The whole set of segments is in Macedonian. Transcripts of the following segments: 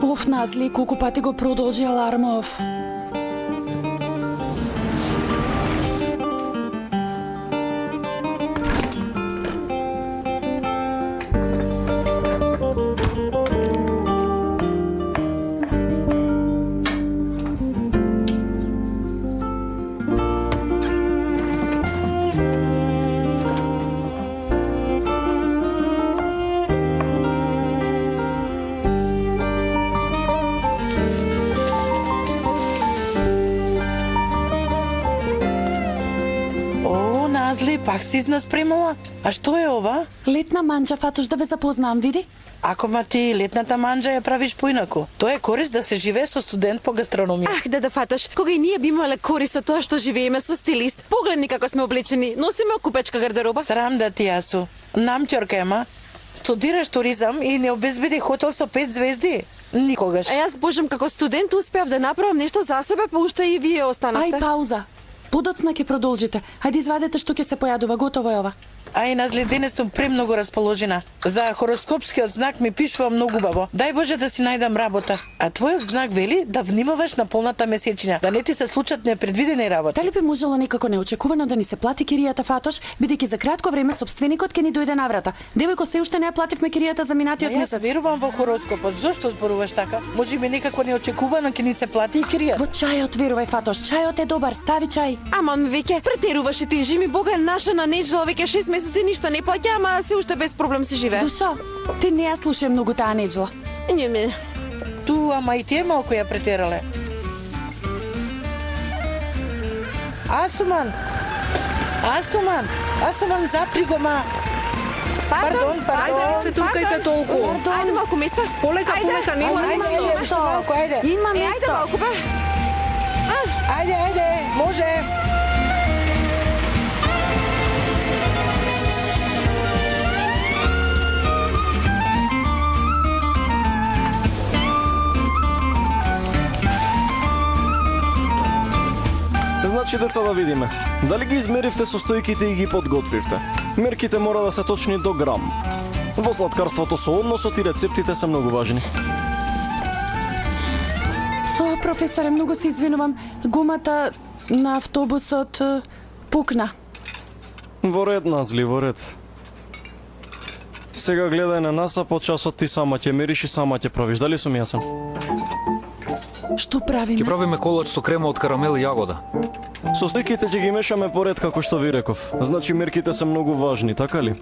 Оф, Назли, колку пати го продолжи алармов. Назли, пак си изнеспремала? А што е ова? Летна манџа, Фатош, да ве запознам, види? Ако ма ти летната манџа ја правиш поинаку. Тоа е корист да се живее со студент по гастрономија. Ах, да Фатош, кога и ние би имале корист од тоа што живееме со стилист. Погледни како сме облечени, носиме купечка гардероба. Срам да ти, Јасу. Намќорка ема. Студираш туризам и не обезбеди хотел со 5 звезди. Никогаш. А јас, божам, како студент успеав да направам нешто за себе, па уште и вие останате. Ај, пауза. Подоцна ќе продолжите. Хајде извадете што ќе се појадува, готово е ова. Ај, Назли, денес сум премногу расположена. За хороскопскиот знак ми пишува многу бабо. Дај Боже да си најдам работа. А твојот знак вели да внимаваш на полната месечина, да не ти се случат непредвидени работи. Дали би можело некако неочекувано да ни се плати киријата, Фатош, бидејќи за кратко време собственикот ќе ни дојде наврата. Девојко, се уште не ја плативме киријата за минатиот Јас месец. верувам во хороскопот. Зошто зборуваш така? Може би некако неочекувано ќе ни се плати и киријата. Во чајот верувај, Фатош, чајот е добар, стави чај. Аман, веќе претеруваш и ти, жими Бога, наша на Неджела веќе 6 месеци ништо не плаќа, ама се уште без проблем се живее. Душо, ти не ја слушај многу таа Неджела. Не. Ту, ама и тие малку ја претерале. Асуман, запри го, ма. Пардон. Ајде, се туркајте толку. Ајде малку место. Полека, нема Ајде, нешто малку, ајде. Има Ајде место. малку, бе. Ајде, може. Значи, деца, да видиме. Дали ги измеривте состојките и ги подготвивте? Мерките мора да се точни до грам. Во сладкарството со односот и рецептите се многу важни. О, професоре, многу се извинувам. Гумата на автобусот пукна. Во ред, Назли, во ред. Сега гледај на нас, а по часот ти сама ќе мериш и сама ќе правиш. Дали сум јасен? Што правиме? Ќе правиме колач со крема од карамел и јагода. Состојките ќе ги мешаме по ред како што ви реков. Значи мерките се многу важни, така ли?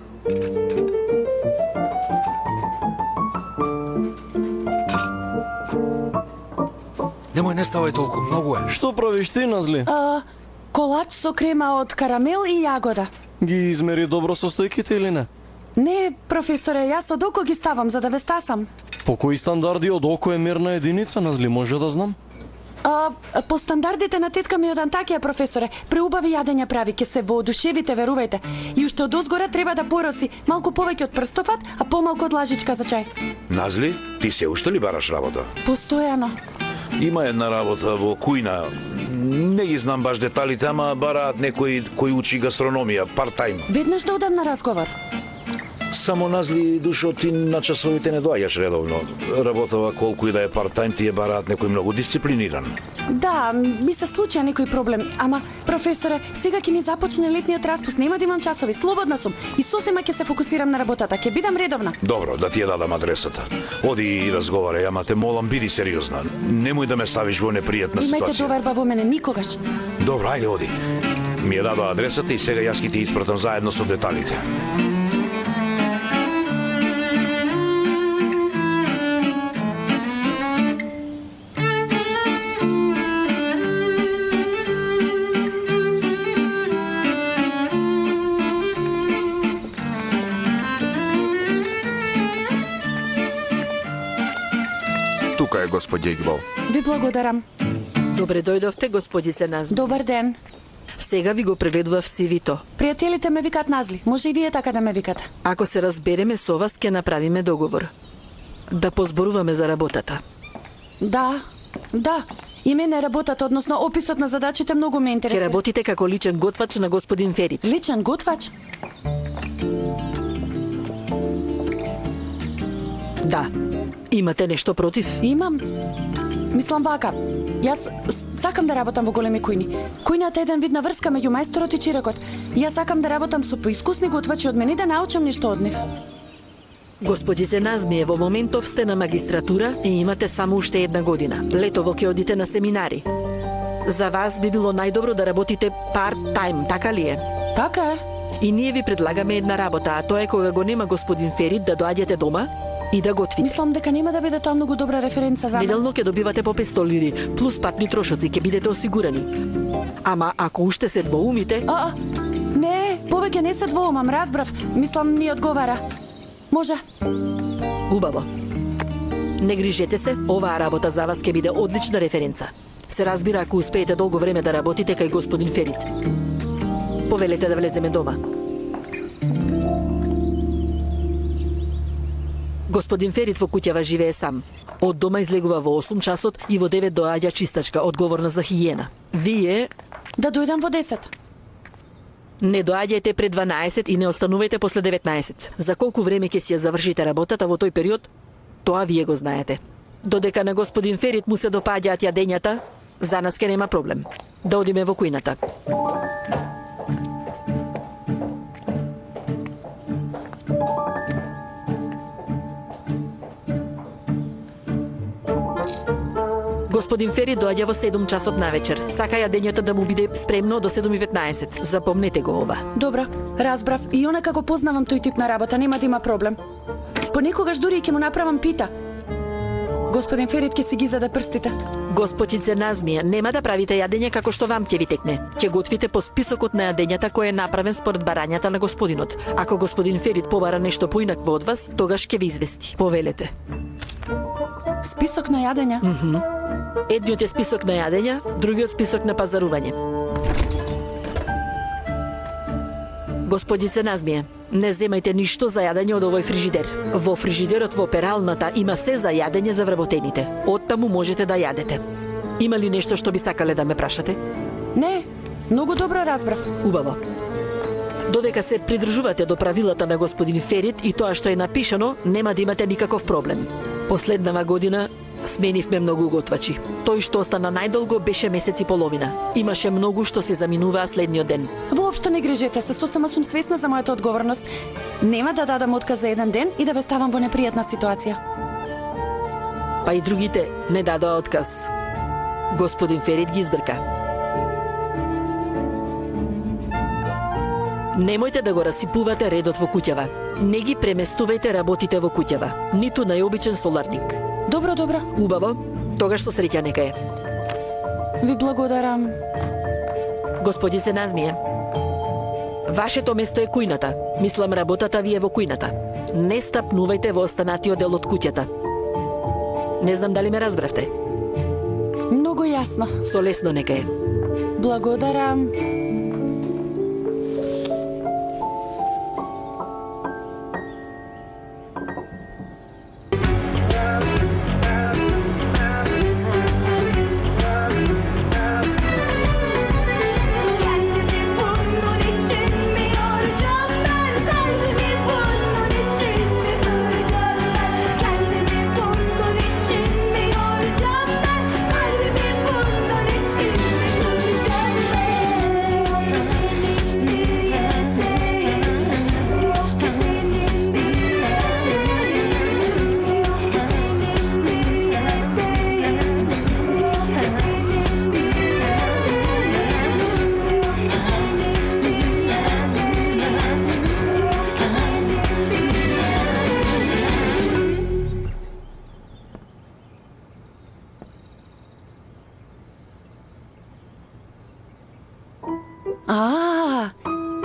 Немој, не ставај толку, многу е. Што правиш ти, Назли? Колач со крема од карамел и јагода. Ги измери добро состојките или не? Не, професоре, јас од око ги ставам за да ве стасам. По кои стандарди од око е мерна единица, Назли, може да знам? По стандардите на тетка ми од Антакија, професоре, преубави јадења прави, ке се воодушевите, верувајте. И уште од озгора треба да пороси малку повеќе од прстофат, а помалку од лажичка за чај. Назли, ти се уште ли бараш работа? Постојано. Има една работа во Кујна. Не ги знам баш деталите, ама бараат некој кој учи гастрономија, парт-тајм. Веднаш да одам на разговор. Само, Назли, душо, ти на часовите не доаѓаш редовно. Работава колку и да е парт-тајм, тие бараат некој многу дисциплиниран. Да, ми се случија некој проблем, ама, професоре, сега ќе ни започне летниот распуст, нема да имам часови, слободна сум и сосема ќе се фокусирам на работата, ќе бидам редовна. Добро, да ти ја дадам адресата. Оди и разговарај, ама те молам, биди сериозна. Немој да ме ставиш во непријатна Имајте ситуација. доверба во мене, никогаш. Добро, ајде, оди. Ми ја дадоа адресата и сега јас ќе ти испратам заедно со деталите. Тука е господи Игбал. Ви благодарам. Добре дојдовте, господице Назли. Добар ден. Сега ви го прегледував CV-то. Пријателите ме викаат Назли. Може и вие така да ме викате. Ако се разбереме со вас, ќе направиме договор. Да позборуваме за работата. Да. И мене работата, односно описот на задачите многу ме Ќе интересира. работите како личен готвач на господин Фериц. Личен готвач? Да. Имате нешто против? Имам. Мислам вака. Јас сакам да работам во големи кујни. Кујната е еден вид на врска меѓу мајсторот и чиракот. Јас сакам да работам со поискусни готвачи од мене и да научам нешто од нив. Господице Назмие, во моментов сте на магистратура и имате само уште една година. Летово ќе одите на семинари. За вас би било најдобро да работите part-time, така ли е? Така е. И ние ви предлагаме една работа, а тоа е кога го нема господин Ферит да доаѓате дома и да готвите. Мислам дека нема да биде тоа многу добра референца за мене. Неделно ќе добивате по 500 лири, плюс патни трошоци, ќе бидете осигурани. Ама ако уште се двоумите... Не, повеќе не се двоумам, разбрав. Мислам ми одговара. Може. Убаво. Не грижете се, оваа работа за вас ќе биде одлична референца. Се разбира ако успеете долго време да работите кај господин Ферит. Повелете да влеземе дома. Господин Ферит во куќава живее сам. Од дома излегува во 8 часот и во 9 доаѓа чистачка, одговорна за хигиена. Вие... Да дојдам во 10. Не доаѓајте пред 12 и не останувајте после 19. За колку време ќе си ја завршите работата во тој период, тоа вие го знаете. Додека на господин Ферит му се допаѓаат јадењата, за нас ке нема проблем. Да одиме во кујната. Господин Ферит доаѓа во 7 часот навечер. Сака јадењето да му биде спремно до 7:15. Запомнете го ова. Добро, разбрав. И онака го познавам тој тип на работа, нема да има проблем. Понекогаш дури и ќе му направам пита. Господин Ферит ќе си ги заде прстите. Господице Назмија, нема да правите јадење како што вам ќе ви текне. Ќе готвите по списокот на јадењата кој е направен според барањата на господинот. Ако господин Ферит побара нешто поинакво од вас, тогаш ќе ви извести. Повелете. Список на јадења? Едниот е список на јадења, другиот список на пазарување. Господице Назмија, не земајте ништо за јадење од овој фрижидер. Во фрижидерот во пералната има се за јадење за вработените. Оттаму можете да јадете. Има ли нешто што би сакале да ме прашате? Не, многу добро разбрав. Убаво. Додека се придржувате до правилата на господин Ферит и тоа што е напишано, нема да имате никаков проблем. Последнава година сменивме многу готвачи. Тој што остана најдолго беше месец и половина. Имаше многу што се заминуваа следниот ден. Воопшто не грижете се, сосема сум свесна за мојата одговорност. Нема да дадам отказ за еден ден и да ве ставам во непријатна ситуација. Па и другите не дадоа отказ. Господин Ферит ги избрка. Немојте да го расипувате редот во куќава. Не ги преместувајте работите во куќава, ниту најобичен соларник. Добро, добро. Убаво, тогаш со среќа нека е. Ви благодарам. Господице Назмија, вашето место е кујната. Мислам работата ви е во кујната. Не стапнувајте во останатиот дел од куќата. Не знам дали ме разбравте. Многу јасно. Со лесно нека е. Благодарам.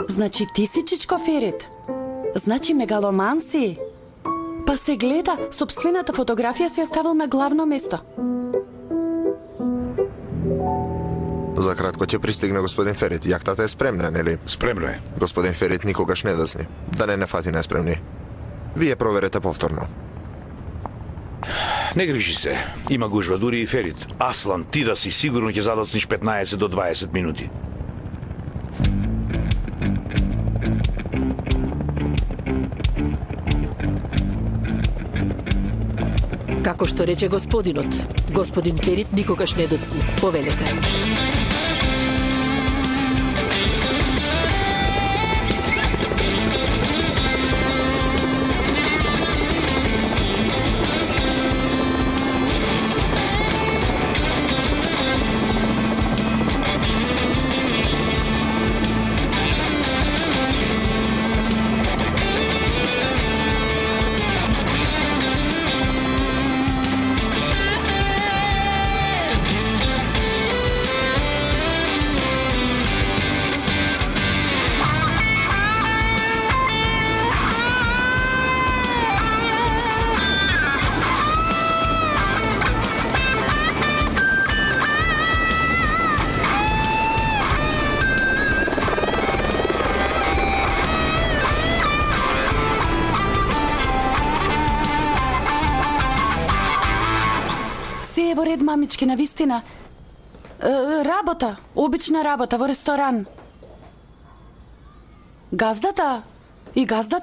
Значи ти си Чичко Ферит. Значи мегаломан си. Па се гледа, собствената фотографија си ја ставил на главно место. За кратко ќе пристигне господин Ферит. Јахтата е спремна, нели? Спремно е. Господин Ферит никогаш не дозни. Да не нафати неспремни. Вие проверете повторно. Не грижи се. Има гужва, дури и Ферит. Аслан, ти да си сигурно ќе задоцниш 15 до 20 минути. Како што рече господинот, господин Ферит никогаш не доцни. Повелете. Се е во ред, мамички, навистина. Работа, обична работа во ресторан. Газдата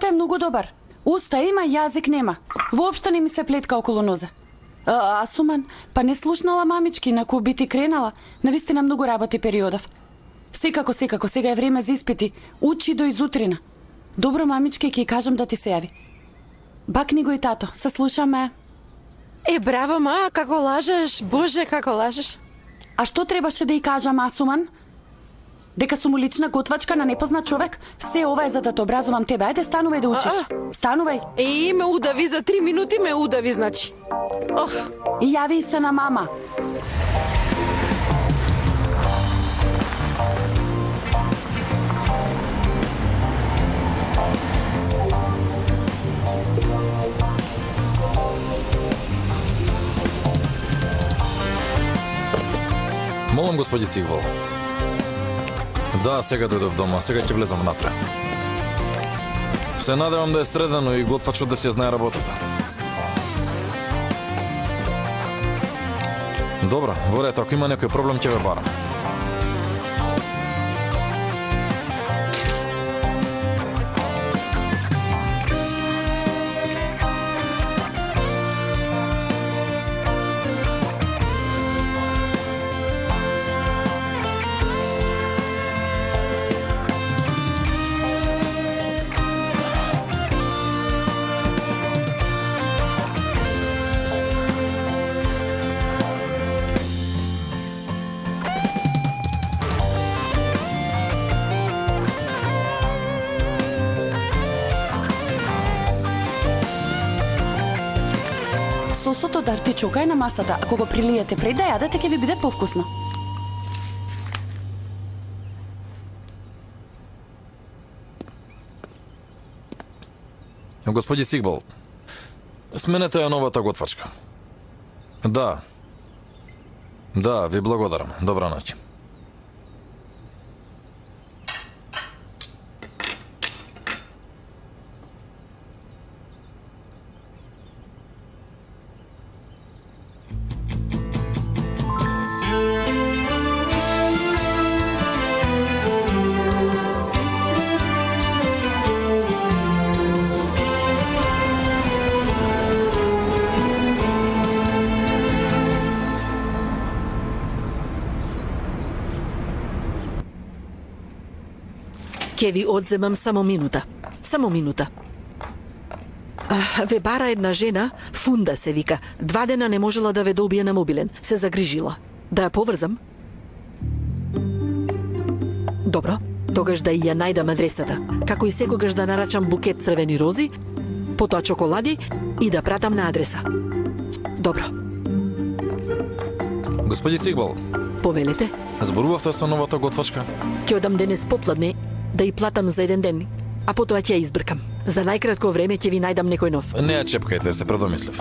е многу добар. Уста има, јазик нема. Воопшто не ми се плетка околу ноза. А Суман, па не слушнала мамички, наку би ти кренала. Навистина многу работи периодов. Секако, сега е време за испити. Учи до изутрина. Добро, мамички, ќе кажам да ти се јави. Бакни го и тато, се слушаме. Браво, ма, како лажеш, боже, како лажеш. А што требаше да ја кажам, Асуман? Дека сум улична готвачка на непознат човек? Се ова е за да те образувам тебе. Ајде, станувај да учиш. Станувај. Ме удави за 3 минути, ме удави, значи. И јави се на мама. Молам, господи Цигвал. Да, сега дојдов дома, сега ќе влезам внатре. Се надевам да е средано и готвачот да си ја знае работата. Добро, во ред, ако има некој проблем ќе ве барам. Сосото да артичока е на масата. Ако го прилиете пред да јадете, ќе ви биде повкусно. Господи Сигбал, сменете ја новата готвачка. Да. Да, ви благодарам. Добра ноќ. Ке ви одземам само минута. Само минута. Ве бара една жена, Фунда се вика. 2 дена не можела да ве добие на мобилен. Се загрижила. Да ја поврзам? Добро, тогаш да ја најдам адресата. Како и секогаш да нарачам букет црвени рози, потоа чоколади и да пратам на адреса. Добро. Господи Цигбал, Повелете, зборувавте со новата готвачка? ќе одам денес попладне да ја платам за 1 ден, а потоа ќе ја избркам. За најкратко време ќе ви најдам некој нов. Не ја чепкајте, се предомислив.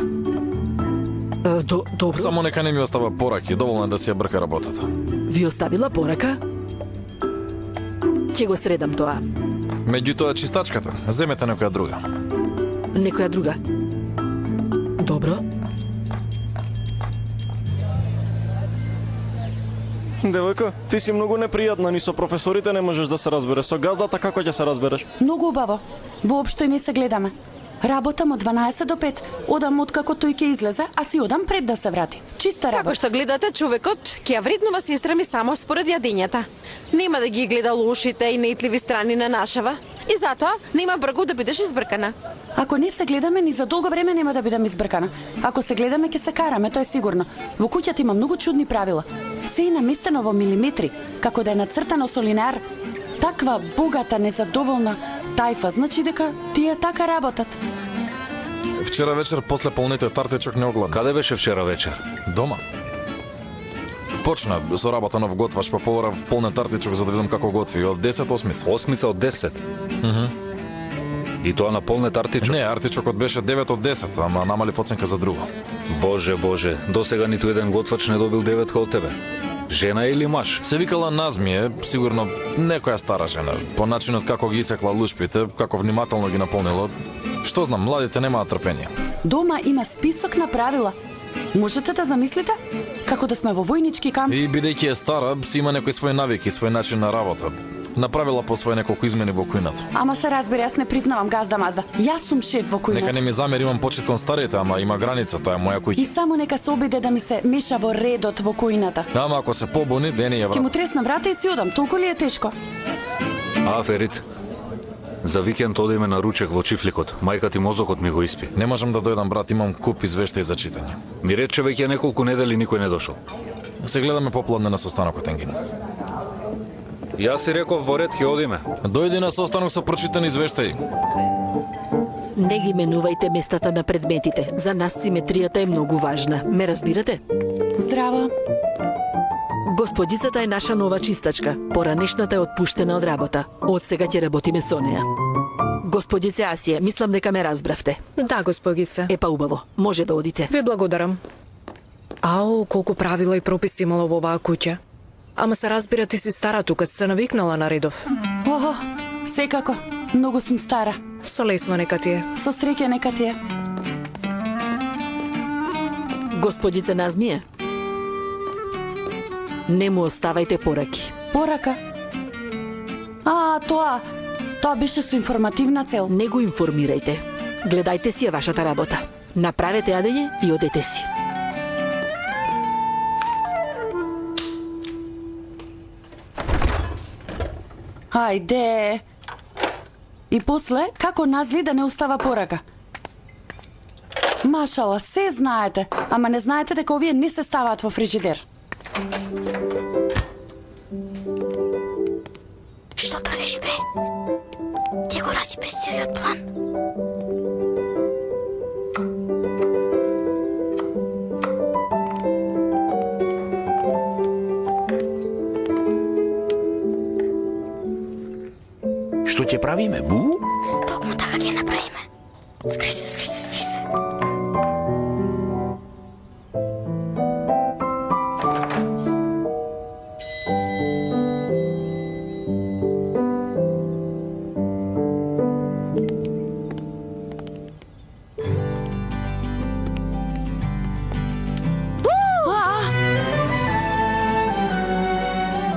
Добро. Само нека не ми остава пораки, доволно е да си ја брка работата. Ви оставила порака? Ќе го средам тоа. Меѓутоа чистачката, земете некоја друга. Некоја друга. Добро. Девојка, ти си многу непријатна, ни со професорите не можеш да се разбереш. Со газдата како ќе се разбереш? Многу убаво. Воопшто и не се гледаме. Работам од 12 до 5. Одам откако тој ќе излезе, а си одам пред да се врати. Чиста Како работа. што гледате, човекот ќе ја вреднува сестра ми само според јадењата. Нема да ги гледа лошите и неитливи страни на нашава. И затоа нема бргу да бидеш избркана. Ако не се гледаме, ни за долго време нема да бидам избркана. Ако се гледаме, ќе се караме, тоа е сигурно. Во куќата има многу чудни правила. Се е наместено во милиметри, како да е нацртано со линеар. Таква богата, незадоволна тајфа, значи дека тие така работат. Вчера вечер после полните тартичок не огладна. Каде беше вчера вечер? Дома. Почна со работа нов готвач, па поворав полнен тартичок за да видам како готви. Од 10 осмица. Осмица од 10. И тоа на полне артичок? Не, артичокот беше 9 од 10, ама намалив оценка за друго. Боже, досега ниту еден готвач не добил 9 од тебе. Жена или маж? Се викала Назмие, сигурно некоја стара жена. По начинот како ги исекла лушпите, како внимателно ги наполнила. Што знам, младите немаат трпение. Дома има список на правила. Можете да замислите? Како да сме во војнички камп? И бидејќи е стара, си има некои своји навики, свој начин на работа. Направила по свој неколку измени во кујната. Ама се разбери, јас не признавам газда мазда. Јас сум шеф во Нека кујната. не ми замери, имам почит кон старите, ама има граница, тоа е моја И куќа. само нека се обиде да ми се меша во редот во кујната. Ама ако се побуни, дени ја Ќе му врат. тресна врата и си одам, толку ли е тешко? А, Ферит, за викенд одиме на ручек во Чифликот. Мајка ти мозокот ми го испи. Не можам да дојдам, брат, имам куп извештаи за читање. Ми рече веќе неколку недели никој не дошол. Се гледаме попладне на состанокот, Енгин. Јас си реков во ред ќе одиме. Дојди на состанок со прочитани извештаи. Не ги менувајте местата на предметите. За нас симетријата е многу важна. Ме разбирате? Здраво. Господицата е наша нова чистачка. Поранешната е отпуштена од работа. Од сега ќе работиме со неа. Господице Асија, мислам дека ме разбравте. Да, госпогице. Епа убаво, може да одите. Ви благодарам. Ау, колку правила и прописи имало во оваа куќа. Ама се разбира, ти си стара тука, се навикнала на редов. Охо, секако. Многу сум стара. Со лесно нека ти е. Со среќа нека ти е. Господице Назмија, не му оставајте пораки. Порака. Тоа беше со информативна цел. Не го информирајте. Гледајте си ја вашата работа. Направете јадење и одете си. Ајде. И после, како назли да не остава порака? Машала, се знаете, ама не знаете дека овие не се ставаат во фрижидер. Што правиш, бе? Ти го расипеш целиот план. Што ќе правиме, бу? Токму така ќе направиме. Скри се.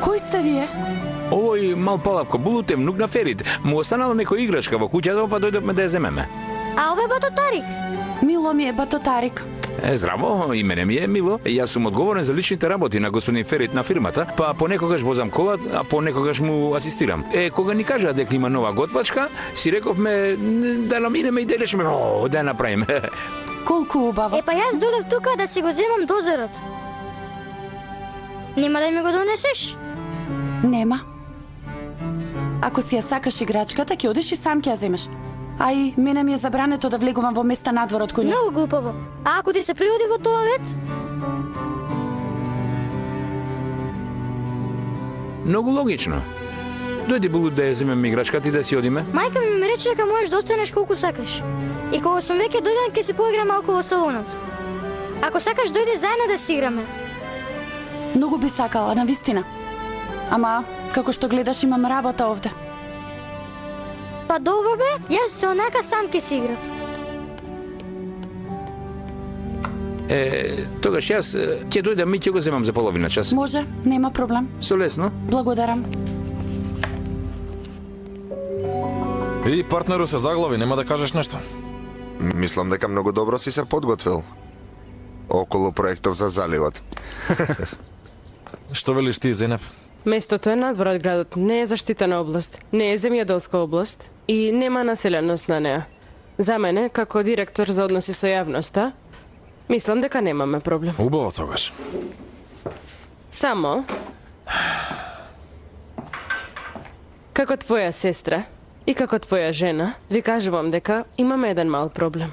Кој сте вие? Овој мал палавко булутемнук на Ферит. Му останала некоја играчка во куќата, па дојдовме да ја земеме. А ове батотарик? Мило ми е батотарик. Здраво, имене ми е Мило. Јас сум одговорен за личните работи на господин Ферит на фирмата, па понекогаш возам кола, а понекогаш му асистирам. Кога ни кажа дека има нова готвачка, си рековме да нам идеме и да решиме, да ја направиме. Колку убаво. Епа јас дојдов тука да си го земам дозорот. Нема да ми го донесеш? Нема. Ако си ја сакаш играчката, ќе одиш и сам ќе ја земеш. А и мене ми е забрането да влегувам во места надвор од кој. Многу глупаво. А ако ти се приуди во тоалет? Многу логично. Дојди булут да ја земеме играчката и да си одиме. Мајка ми рече дека можеш да останеш колку сакаш. И кога сум веќе дојден, ќе се поиграм малку во салонот. Ако сакаш, дојди заедно да си играме. Многу би сакала, навистина. Ама, како што гледаш, имам работа овде. Па добро бе, јас се онака сам ќе си играв. Тогаш јас ќе дојдам и ќе го земам за половина час. Може, нема проблем. Со лесно. Благодарам. И партнеру се заглави, нема да кажеш нешто. Мислам дека многу добро си се подготвил околу проектов за заливот. Што велиш ти, Зенеп? Местото е надвор од градот, не е заштитена област, не е земјоделска област и нема населеност на неа. За мене, како директор за односи со јавноста, мислам дека немаме проблем. Убаво тогаш. Само, како твоја сестра и како твоја жена, ви кажувам дека имаме еден мал проблем.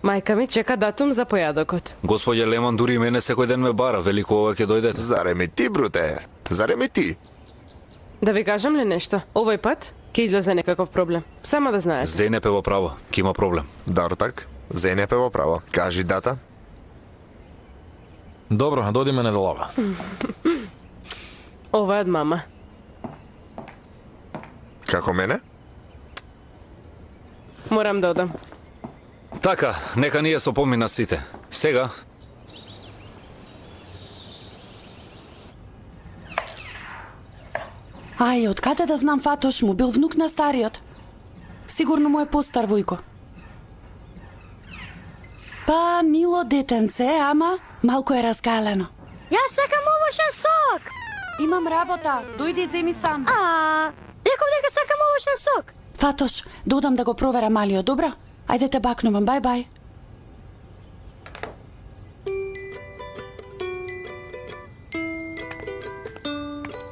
Мајка ми чека датум за појадокот. Господје Леман дури и мене секој ден ме бара, вели кога ќе дојдете. Зарем и ти, бруте? Зарем и ти? Да ви кажам ли нешто? Овој пат ќе излезе некаков проблем. Само да знаете. Зенеп е во право, ќе има проблем. Дартак, Зенеп е во право. Кажи дата. Добро, додиме неделава. Ова е од мама. Како мене? Морам да одам. Така, нека ние со помина сите. Сега, Ај, од каде да знам Фатош му бил внук на стариот? Сигурно му е постар Војко. Па, мило детенце, ама малку е разгалено. Јас сакам овошен сок. Имам работа, дојди и земи сам. Реков дека сакам овошен сок. Фатош, додам да го провера малиот, добро? Ајде те бакнувам, бај-бај.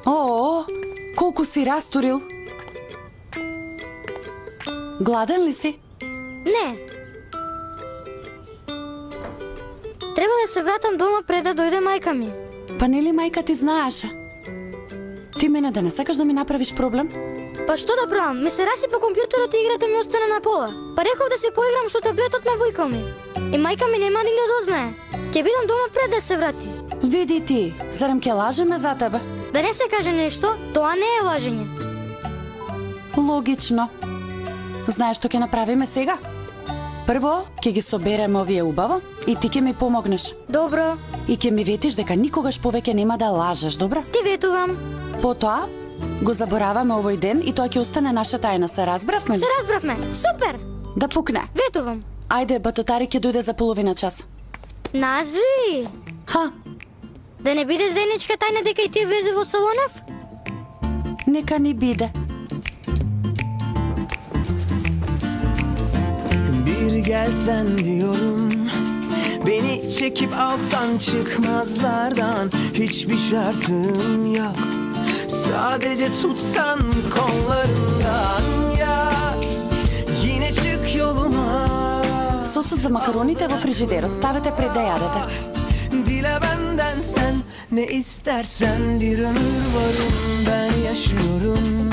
О, колку си растурил. Гладен ли си? Не. Треба да се вратам дома пред да дојде мајка ми. Па нели мајка ти знаеше? Ти мене да не сакаш да ми направиш проблем? Па што да правам? Ми се раси по компјутерот и играта ми остана на пола. Па реков да се поиграм со таблетот на Војко ми. И мајка ми нема нигде да знае. Ќе бидам дома пред да се врати. Види ти, зарем ќе лажеме за тебе? Да не се каже нешто, тоа не е лажење. Логично. Знаеш што ќе направиме сега? Прво, ќе ги собереме овие убаво и ти ќе ми помогнеш. Добро. И ќе ми ветиш дека никогаш повеќе нема да лажеш, добро? Ти ветувам. Потоа, го забораваме овој ден и тоа ќе остане наша тајна, се разбравме ли? Се разбравме. Супер! Да пукне. Ветувам. Ајде, батотари ќе дојде за половина час. Назви! Ха, Да не биде заедничка тајна дека и ти влезе во салонов? нека ни биде. Bir gelsen diyorum, beni çekip alsan çıkmazlardan, hiçbir şartım yok. Sadece tutsan kollarından, ya yine çık yoluma. Сосот за макароните во фрижидерот, ставете пред да јадете. Dile benden sen ne istersen, bir ömür varım ben yaşıyorum.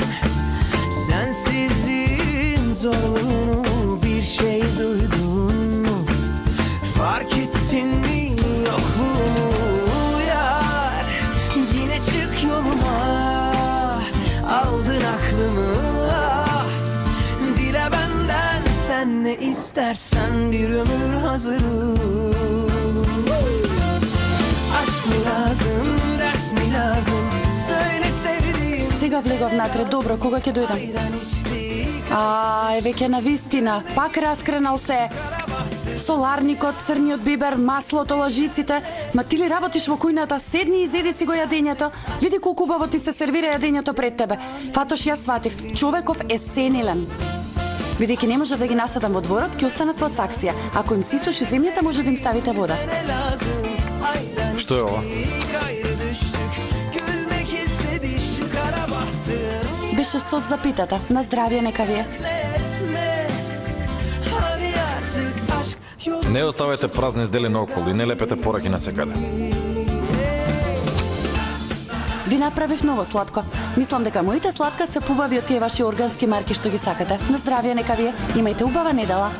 Sensizliğin zorluğunu bir şey duydun mu? Fark ettin mi yokluğumu yar? Yine çık yoluma, aldın aklımı. Dile benden sen ne istersen, bir ömür hazırım. Сега влегов натре, добро, кога ќе дојдам? Веќе на вистина, пак раскренал се. Соларникот, црниот бибер, маслото, лажиците. Ма ти ли работиш во кујната? Седни и зеди си го јадењето. Види колку убаво ти се сервира јадењето пред тебе. Фатош, јас сватив, човеков е сенилен. Бидејќи не можев да ги насадам во дворот, ќе останат во саксија. Ако им си суши земјата, може да им ставите вода. Што е ова? Беше сос за питата. На здравје нека ви е. Не оставете празни издели наоколу и не лепете пораки на секаде. Ви направив ново сладко. Мислам дека моите сладка се побави од тие ваши органски марки што ги сакате. На здравје нека ви е. Имајте убава недела.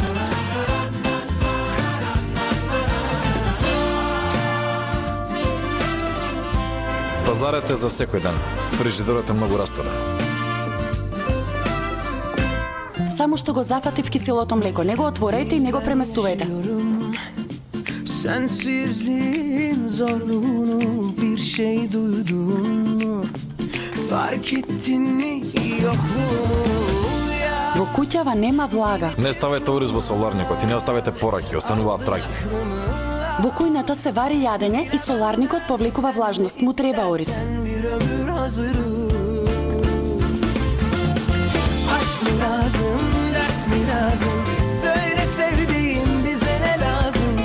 Пазарете за секој ден. Фрижидерот е многу растурен. Само што го зафатив киселото млеко, не го отворејте и не го преместувајте. Sensizliğin zorluğunu bir şey duydun mu? Fark ettin mi yokluğumu? Во куќава нема влага. Не ставете ориз во соларникот и не оставете пораки, остануваат траги. Во кујната се вари јадење и соларникот повлекува влажност. Му треба ориз. Bir ömür hazırım. Aşk mı lazım, ders mi lazım? Söyle sevdiğim bize ne lazım?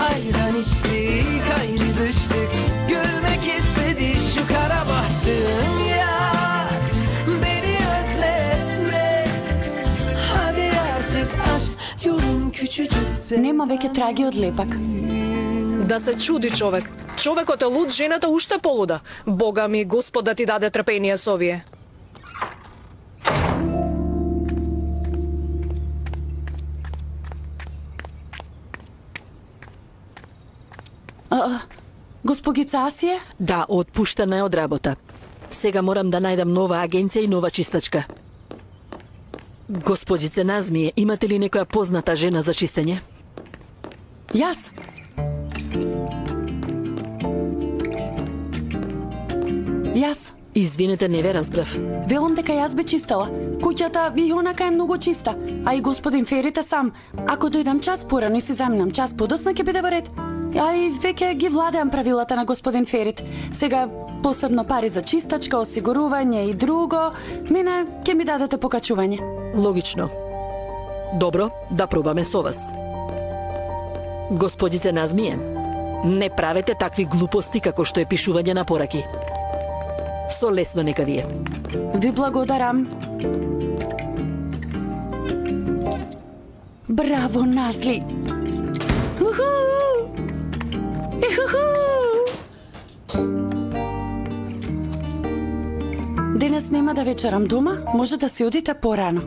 Ayran içtik, ayrı düştük. Gülmek istedi şu kara bahtım. Yak, beni özletme. Hadi artık aşk yolun küçücük. Нема веќе траги од лепак. Да се чуди човек. Човекот е луд, жената уште полуда. Бога ми, Господ да ти даде трпение со овие. Госпогица Асија? Да, отпуштена е од работа. Сега морам да најдам нова агенција и нова чистачка. Господице Назмие, имате ли некоја позната жена за чистење? Јас. Јас. Извинете, не ве разбрав. Велам дека јас би чистела. Куќата и онака е многу чиста. А и господин Ферите сам. Ако дојдам час порано и си заминам час подоцна, ќе биде во ред. А и веќе ги владеам правилата на господин Ферит. Сега посебно пари за чистачка, осигурување и друго. Мене ќе ми дадете покачување. Логично. Добро, да пробаме со вас. Господице Назмие, не правете такви глупости како што е пишување на пораки. Со лесно нека вие. Ви благодарам. Браво, Назли! Уху! Ихуху! Денес нема да вечерам дома, може да си одите порано.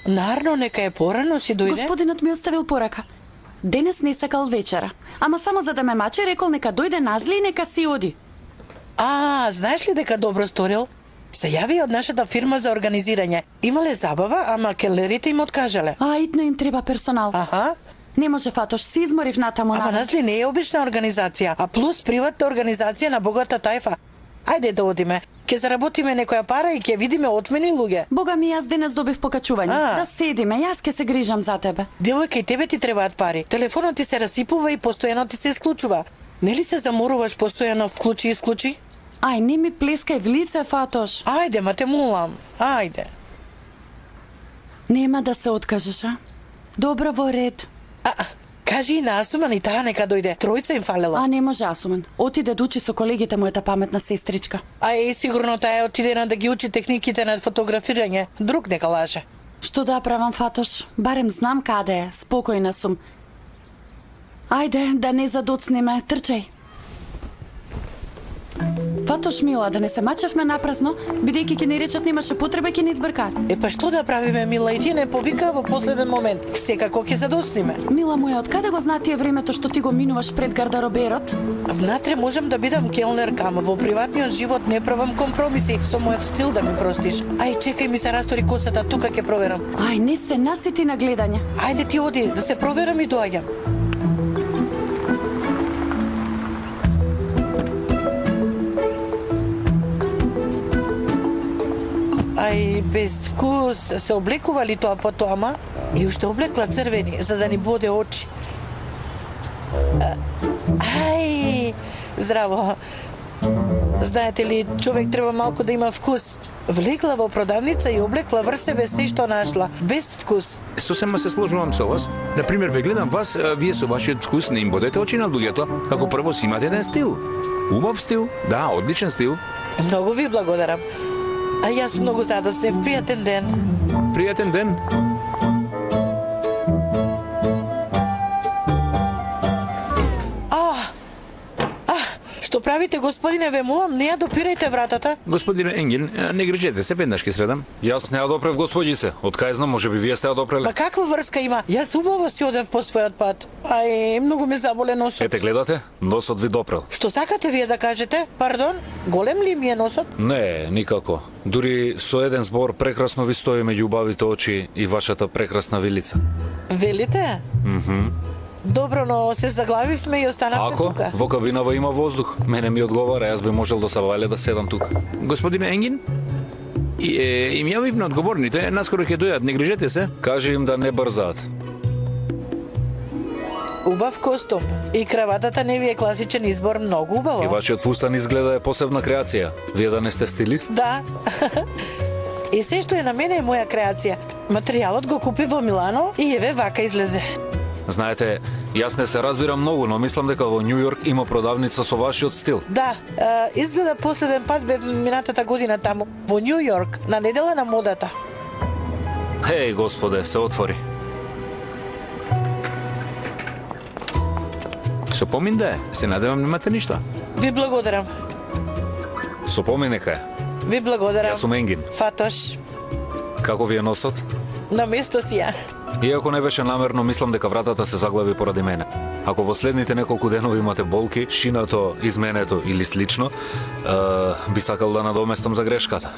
Нарно, нека е порано си дојде. Господинот ми оставил порака. Денес не сакал вечера, ама само за да ме маче рекол нека дојде Назли и нека си оди. Знаеш ли дека добро сторил? Се јави од нашата фирма за организирање. Имале забава, ама келерите им откажале. Итно им треба персонал. Аха. Не може Фатош, си изморив натаму. Ама Назли не е обична организација, а плюс приватна организација на богата тајфа. Ајде да одиме. Ке заработиме некоја пара и ќе видиме отмени луѓе. Бога ми, јас денес добив покачување. Да седиме, јас ке се грижам за тебе. Девојка, и тебе ти требаат пари. Телефонот ти се расипува и постојано ти се исклучува. Нели се заморуваш постојано вклучи и исклучи? Ај, не ми плескај в лице, Фатош. Ајде, ма те молам. Ајде. Нема да се откажеш, а? Добро, во ред. Кажи и на Асуман и таа нека дојде. Тројца им фалела. Не може Асуман. Отиде да учи со колегите мојата паметна сестричка. Сигурно таа отиде да ги учи техниките на фотографирање. Друг нека лаже. Што да правам, Фатош? Барем знам каде е. Спокојна сум. Ајде, да не задоцнеме. Трчај. Фатош, мила, да не се мачевме напразно, бидејќи ќе ни речат немаше потреба, ќе ни избркаат. Па што да правиме, мила, и тие не повикаа во последен момент. Секако ќе задоцниме. Мила моја, од каде го зна тие времето што ти го минуваш пред гардароберот? Внатре можам да бидам келнерка, ама во приватниот живот не правам компромиси со мојот стил, да ми простиш. Чекај, ми се растори косата, тука ќе проверам. Не се насити на гледање. Ајде ти оди, да се проверам и доаѓам. Без вкус се облекували тоа по тоа, и уште облекла црвени, за да ни боде очи. Здраво. Знаете ли, човек треба малку да има вкус. Влегла во продавница и облекла врз себе се што нашла, без вкус. Сосема се сложувам со вас. Например, ве гледам вас, вие со вашиот вкус не им бодете очи на луѓето, како прво си имате еден стил. Убав стил, да, одличен стил. Многу ви благодарам. Јас многу задоснев. Пријатен ден. Пријатен ден. Што правите, господине, ве молам, не ја допирајте вратата. Господине Енген, не грижете се, веднаш ќе средам. Јас не ја допрев, господице. Од кај знам, може би вие сте ја допреле. Ма каква врска има? Јас убаво си одев по својот пат. Многу ме заболе носот. Ете, гледате? Носот ви допрел. Што сакате вие да кажете? Пардон? Голем ли ми е носот? Не, никако. Дури со еден збор прекрасно ви стои меѓу убавите очи и вашата прекрасна вилица. Велите? Добро, но се заглавивме и останавме Ако тука. во кабинава има воздух, мене ми одговара, јас би можел да се вале да седам тука. Господине Енгин? Им јавив на одговорните, наскоро ќе дојдат, не грижете се. Кажи им да не брзаат. Убав костум. И краватата не ви е класичен избор, многу убаво. И вашиот фустан изгледа е посебна креација. Вие да не сте стилист? Да. И се што е на мене е моја креација. Материјалот го купи во Милано и еве вака излезе. Знаете, јас не се разбирам многу, но мислам дека во Њу Јорк има продавница со вашиот стил. Да, изгледа последен пат бев минатата година таму, во Њу Јорк, на недела на модата. Еј, господе, се отвори. Со помин да е, се надевам немате ништа. Ви благодарам. Со помин нека е. Ви благодарам. Јас сум Енгин. Фатош, Како ви е носот? на место си ја. Иако не беше намерно, мислам дека вратата се заглави поради мене. Ако во следните неколку денови имате болки, шинато, изменето или слично, би сакал да надоместам за грешката.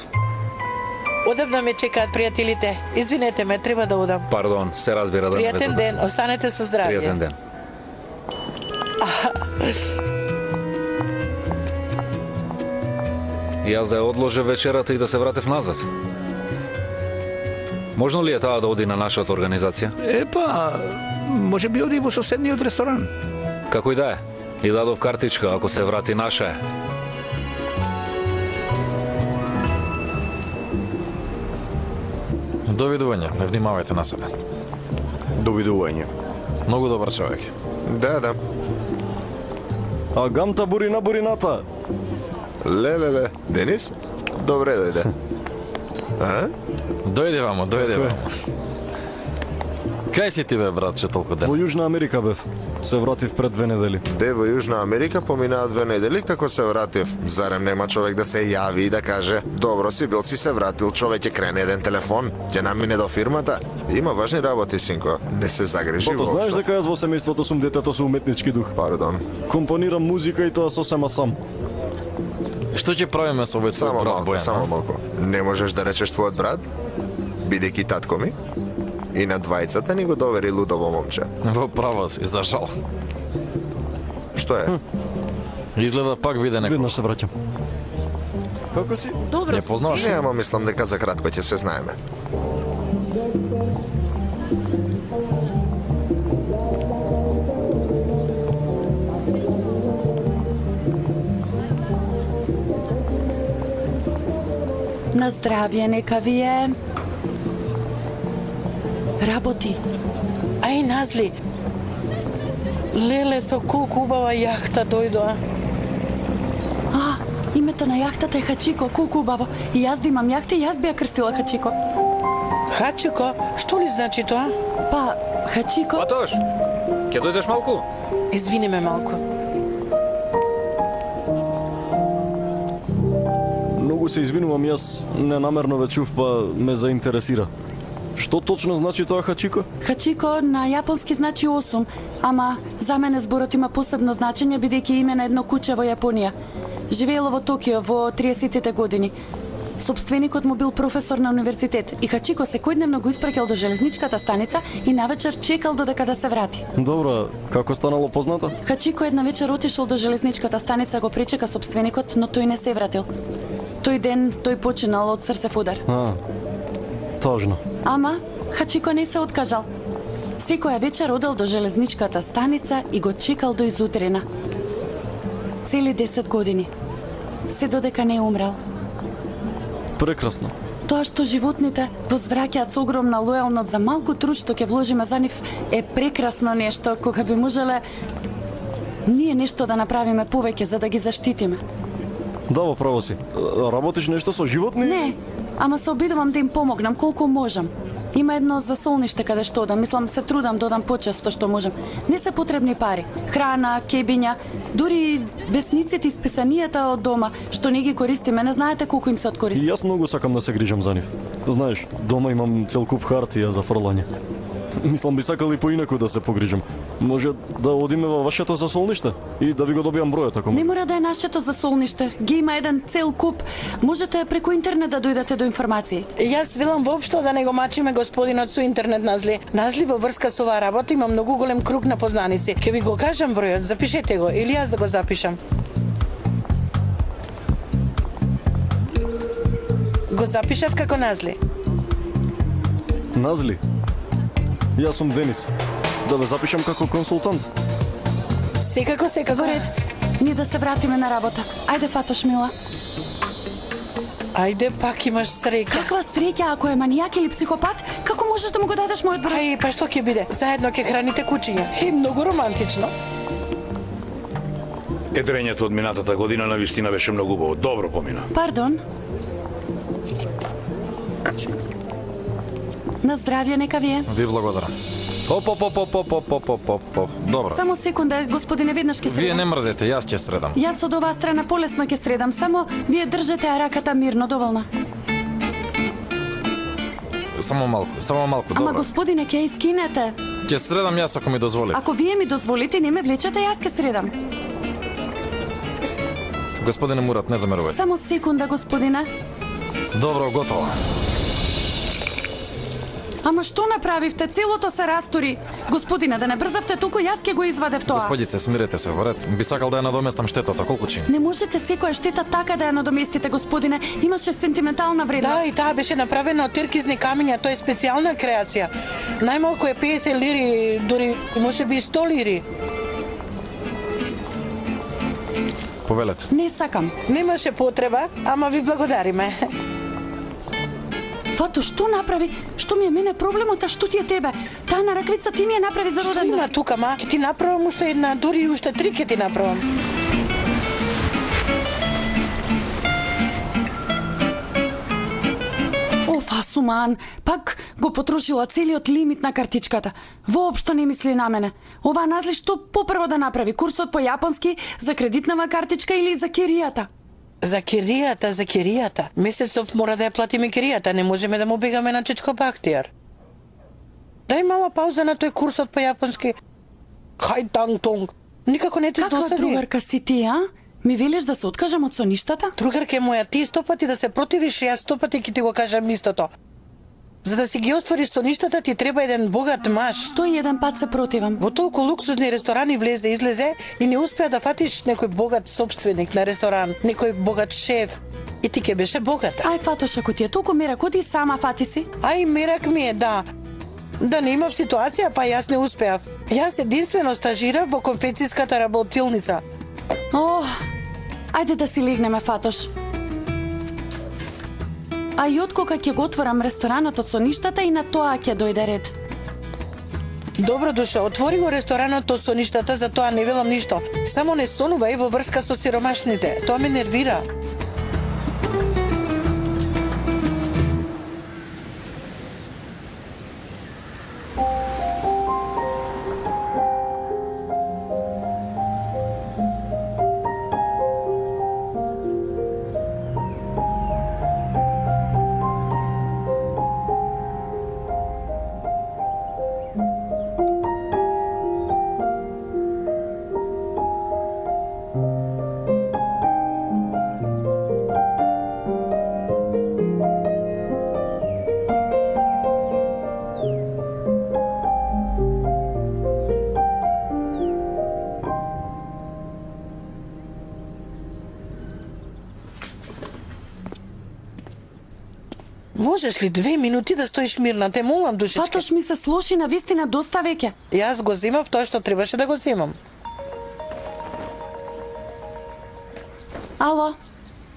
Одебна ме чекаат пријателите. Извинете ме, треба да одам. Пардон, се разбира да не Пријатен ден, останете со здравје. Пријатен ден. Јас да ја одложев вечерата и да се вратев назад. Можно ли е таа да оди на нашата организација? Епа, може би оди во соседниот ресторан. Како и да е. И дадов картичка, ако се врати наша е. Довидување, не внимавајте на себе. Довидување. Многу добар човек. Да, да. А гамта бурина бурината. Леле, Денис? Добре дојде. А? Дојде вамо, дојде вамо. Кај си ти бе, братче, толку ден? Во Јужна Америка бев. Се вратив пред 2 недели. Де во Јужна Америка поминаа 2 недели како се вратив. Зарем нема човек да се јави и да каже: "Добро си бил, си се вратил, човек ќе крене еден телефон, ќе намине до фирмата." Има важни работи, синко. Не се загрижи Бато, знаеш дека јас во семејството сум детето со уметнички дух. Пардон. Компонирам музика и тоа сосема сам. Што ќе правиме со овој твој брат Бојан? Само малку. Не можеш да речеш твојот брат, бидејќи татко ми, и на двајцата ни го довери лудово момче. Во право си, за жал. Што е? Изгледа пак виде некој. Веднаш се враќам. Како си? Добро Не познаваш? Не, ама мислам дека за кратко ќе се знаеме. На здравје, нека ви е. Работи. Ај, Назли. Леле, со колку убава јахта дојдоа. Името на јахтата е Хачико, колку убаво. И јас да имам јахта и јас би ја крстила Хачико. Хачико? Што ли значи тоа? Па, Хачико... Патош, ќе дојдеш малку? Извини ме малку. Многу се извинувам, јас ненамерно ве чув, па ме заинтересира. Што точно значи тоа Хачико? Хачико на јапонски значи 8, ама за мене зборот има посебно значење бидејќи име на едно куче во Јапонија. Живеело во Токио во 30-тите години. Собственикот му бил професор на универзитет и Хачико секојдневно го испраќал до железничката станица и навечер чекал додека да се врати. Добро, како станало познато? Хачико една вечер отишол до железничката станица, го пречека собственикот, но тој не се вратил. Тој ден тој починал од срцев удар. Тажно. Ама Хачико не се откажал. Секоја вечер одел до железничката станица и го чекал до изутрина. Цели 10 години. Се додека не умрел. Прекрасно. Тоа што животните возвраќаат со огромна лојалност за малку труд што ќе вложиме за нив е прекрасно нешто, кога би можеле ние нешто да направиме повеќе за да ги заштитиме. Да, во право си. Работиш нешто со животни? Не, ама се обидувам да им помогнам колку можам. Има едно засолниште каде што одам, мислам се трудам да одам почесто што можам. Не се потребни пари, храна, кебиња, дури весниците и списанијата од дома што не ги користиме, не знаете колку им се од корист. И јас многу сакам да се грижам за нив. Знаеш, дома имам цел куп хартија за фрлање. Мислам би сакал и поинаку да се погрижам. Може да одиме во вашето засолниште и да ви го добиам бројот ако Не може. мора да е нашето засолниште. Ги има еден цел куп. Можете преку интернет да дојдете до информации. Јас велам воопшто да не го мачиме господинот со интернет назли. Назли во врска со оваа работа има многу голем круг на познаници. Ке ви го кажам бројот, запишете го или јас да го запишам. Го запишав како Назли. Назли? Јас сум Денис. Да ве запишам како консултант. Секако, секако. Во ред. Ние да се вратиме на работа. Ајде, Фатош, мила. Ајде, пак имаш среќа. Каква среќа ако е манијак или психопат? Како можеш да му го дадеш мојот број? Ај, па што ќе биде? Заедно ќе храните кучиња. И многу романтично. Едрењето од минатата година на вистина беше многу убаво. Добро помина. Пардон. На здравје, нека ви е. Ви благодарам. Оп. Добро. Само секунда, господине, веднаш ќе Вие средам. не мрдете, јас ќе средам. Јас од оваа страна полесно ќе средам, само вие држете ја раката мирно, доволна. Само малку, Ама добро. господине, ќе ја искинете. Ќе средам јас ако ми дозволите. Ако вие ми дозволите, не ме влечете, јас ќе средам. Господине Мурат, не замерувајте. Само секунда, господине. Добро, готово. Ама што направивте? Целото се растури. Господине, да не брзавте туку, јас ќе го извадев тоа. Господице, смирете се, во ред. Би сакал да ја надоместам штетата, колку чини? Не можете секоја штета така да ја надоместите, господине. Имаше сентиментална вредност. Да, и таа беше направена од теркизни камиња, тоа е специјална креација. Најмалку е 50 лири, дури можеби и 100 лири. Повелете. Не сакам. Немаше потреба, ама ви благодариме. Фато, што направи? Што ми е мене проблемот, а што ти е тебе? Таа на раквица ти ми ја направи за Што роден има тука, ма? Ќе ти направам уште една, дури и уште 3 ќе ти направам. Офа, Суман, пак го потрошила целиот лимит на картичката. Воопшто не мисли на мене. Ова Назли што попрво да направи? Курсот по јапонски за кредитнава картичка или за киријата? За киријата. Месецов мора да ја платиме киријата, не можеме да му бегаме на Чичко Бахтијар. Дај мала пауза на тој курсот по јапонски. Хај танг тонг. Никако не ти Каква досади. другарка си ти, а? Ми велиш да се откажам од соништата? Другарке моја, ти 100 пати да се противиш, јас 100 пати ќе ти го кажам истото. За да си ги оствариш соништата ти треба еден богат маж. 101 пат се противам. Во толку луксузни ресторани влезе, излезе и не успеа да фатиш некој богат собственик на ресторан, некој богат шеф. И ти ќе беше богата. Ај, Фатош, ако ти е толку мерак, оди сама фати си. Ај, мерак ми е, да. Да не имав ситуација, па јас не успеав. Јас единствено стажирав во конфекцијската работилница. Ох, ајде да си легнеме, Фатош. А и откога ќе го отворам ресторанот од соништата и на тоа ќе дојде ред. Добро душа, отвори го ресторанот од соништата, за тоа не велам ништо. Само не сонувај во врска со сиромашните. Тоа ме нервира. Можеш ли 2 минути да стоиш мирна? Те молам, душичка. Фатош ми се слоши на вистина доста веќе. Јас го земав тоа што требаше да го земам. Ало,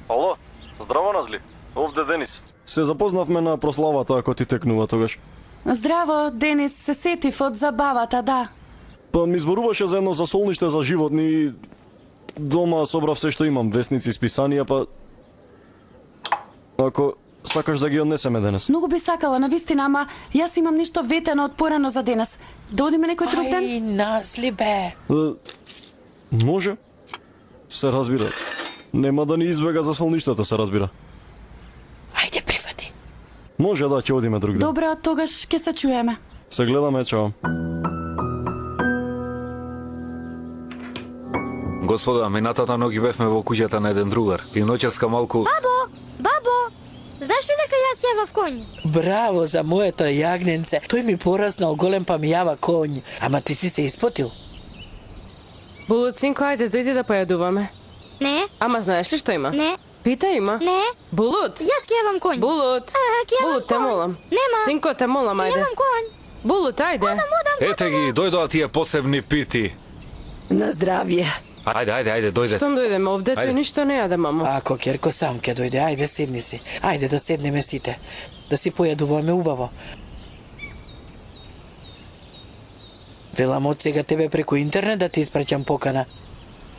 Ало, здраво Назли. Овде Денис. Се запознавме на прославата ако ти текнува тогаш. здраво, Денис, се сетив од забавата, да. Па ми зборуваше за едно засолниште за животни и дома собрав се што имам, весници, списанија, па ако сакаш да ги однесеме денес. Многу би сакала, на вистина, ама јас имам нешто ветено од порано за денес. Да одиме некој друг ден? Ај, Назли бе. Може. Се разбира. Нема да ни избега засолништата, се разбира. Ајде, прифати. Може да ќе одиме друг ден. Добро, тогаш ќе се чуеме. Се гледаме, чао. Господа, минатата ноќ бевме во куќата на еден другар и ноќеска малку... Бабо, знаеш ли дека јас јавав конј? Браво за моето јагненце. Тој ми пораснал голем па ми јава конј. Ама ти си се испотил. Булут, синко, ајде, дојди да појадуваме. Не. Ама знаеш ли што има? Не. Питај има. Не. Булут. Јас ќе јавам конј. Булут. Булут, те молам. Нема. Синко, те молам, ајде. Јавам конј. Булут, ајде. Ете ги, дојдоа тие посебни пити. На здравје. Ајде, дојде. Штом дојдеме овде, тој ништо не јаде, мамо. Ако Керко сам ќе дојде, ајде седни си. Ајде да седнеме сите. Да си појадуваме убаво. Велам од сега тебе преку интернет да ти испраќам покана.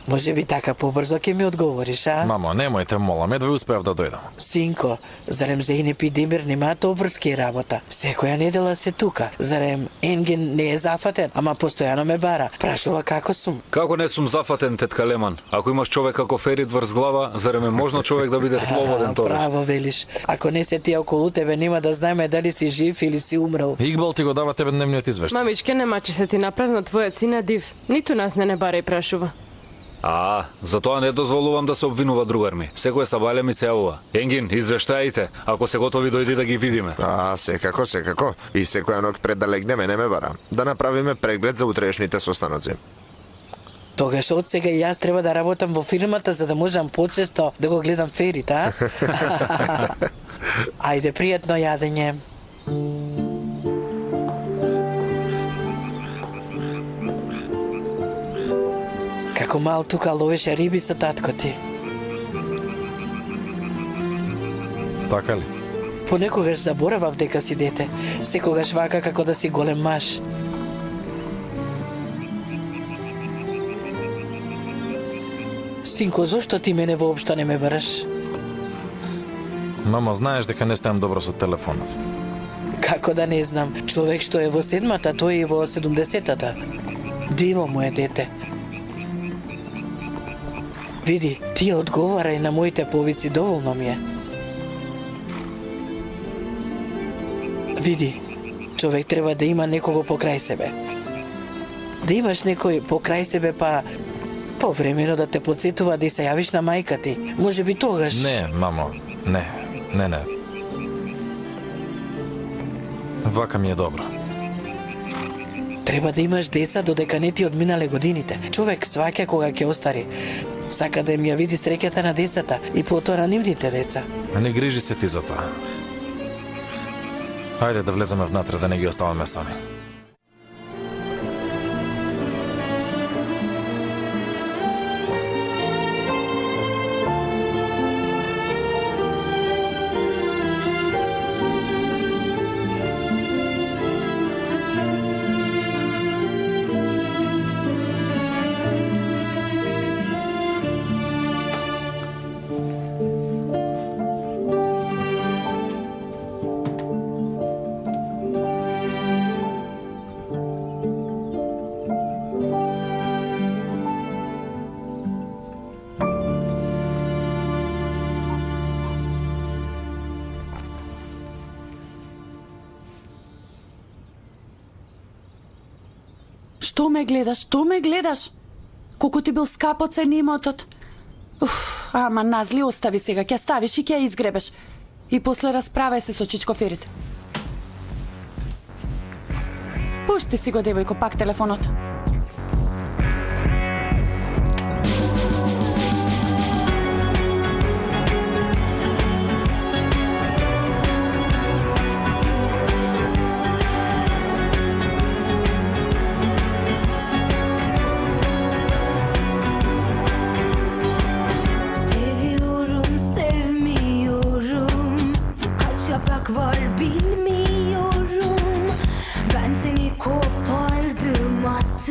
Може би така побрзо ќе ми одговориш, а? Мамо, немојте, молам, едва успеав да дојдам. Синко, зарем Зейнеп и Демир немаат обврски работа. Секоја недела се тука. Зарем Енген не е зафатен, ама постојано ме бара. Прашува како сум. Како не сум зафатен, тетка Леман? Ако имаш човек како Ферит врз глава, зарем е можно човек да биде слободен тогаш? Право велиш. Ако не се тие околу тебе, нема да знаеме дали си жив или си умрел. Игбал ти го дава тебе дневниот извештај. Мамичке, не мачи се ти напразно, твојот син е див. Ниту нас не бара и прашува. Затоа не дозволувам да се обвинува другар ми. Секој сабале ми се јавува. Енгин, извештајте, ако се готови дојди да ги видиме. Секако. И секоја ноќ пред да легнеме не ме бара. Да направиме преглед за утрешните состаноци. Тогаш од сега и јас треба да работам во фирмата за да можам почесто да го гледам Ферит, а? Ајде, пријатно јадење. Како мал тука ловеше риби со татко ти. Така ли? Понекогаш заборавав дека си дете. Секогаш вака како да си голем маж. Синко, зошто ти мене воопшто не ме бараш? Мамо, знаеш дека не стајам добро со телефонот. Како да не знам, човек што е во 7-та, тој е во 70-та. Диво му е дете. Види, ти одговарај на моите повици, доволно ми е. Види, човек треба да има некого покрај себе. Да имаш некој покрај себе, па повремено да те подсетува да се јавиш на мајка ти. Може би тогаш... Не, мамо, не. Вака ми е добро. Треба да имаш деца додека не ти одминале годините. Човек сваќа кога ќе остари. Сака да им ја види среќата на децата и потоа на нивните деца. Не грижи се ти за тоа. Хајде да влеземе внатре, да не ги оставаме сами. Што ме гледаш? Колку ти бил скапоцен имотот. Ама назли, остави сега, ќе ставиш и ќе изгребеш. И после расправај се со Чичко Ферит. Пушти си го, девојко, пак телефонот. Var bilmiyorum. Ben seni kopardım, attım.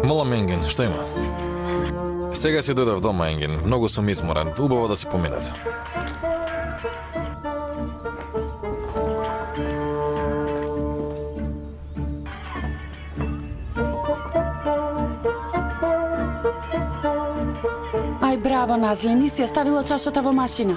Молам, Енген, што има? Сега си дојдов дома, Енген. Многу сум изморен. Убаво да си поминете. Ај, браво, Назли, ни си ја ставила чашата во машина.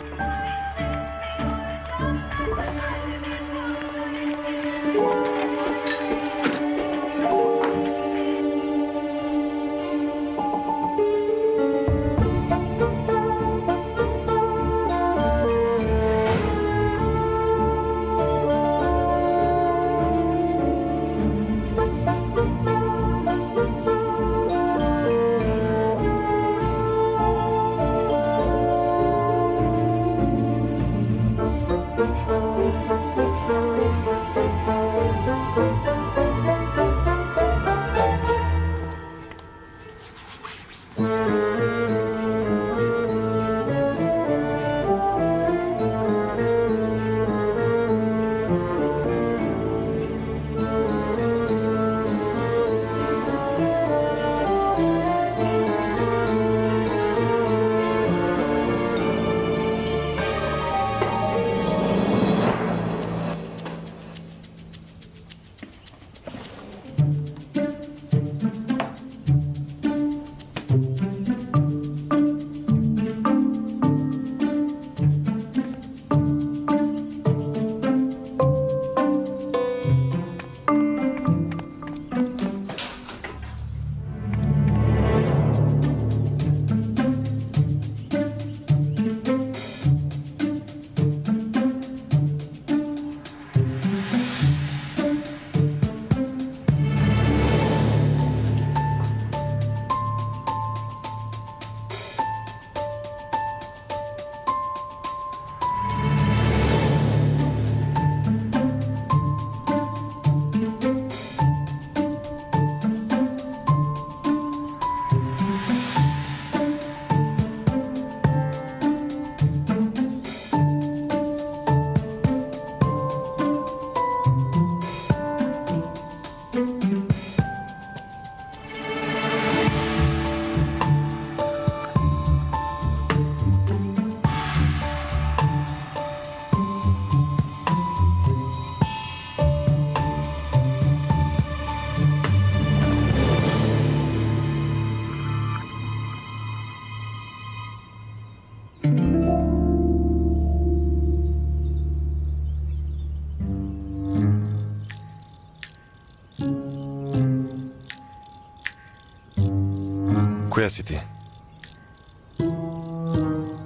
Која си ти?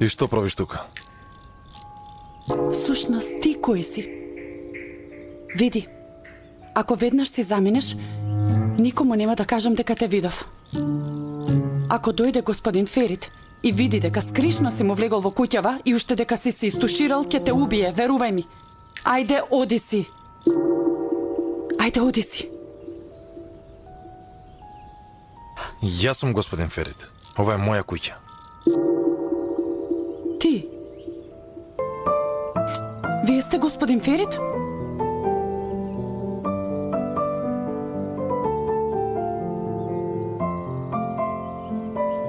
И што правиш тука? Всушност, ти кој си? Види, ако веднаш си заминеш, никому нема да кажам дека те видов. Ако дојде господин Ферит и види дека скришно си му влегол во куќава и уште дека си се истуширал, ќе те убие, верувај ми. Ајде, оди си. Ајде, оди си. Јас сум господин Ферит. Ова е моја куќа. Ти? Вие сте господин Ферит?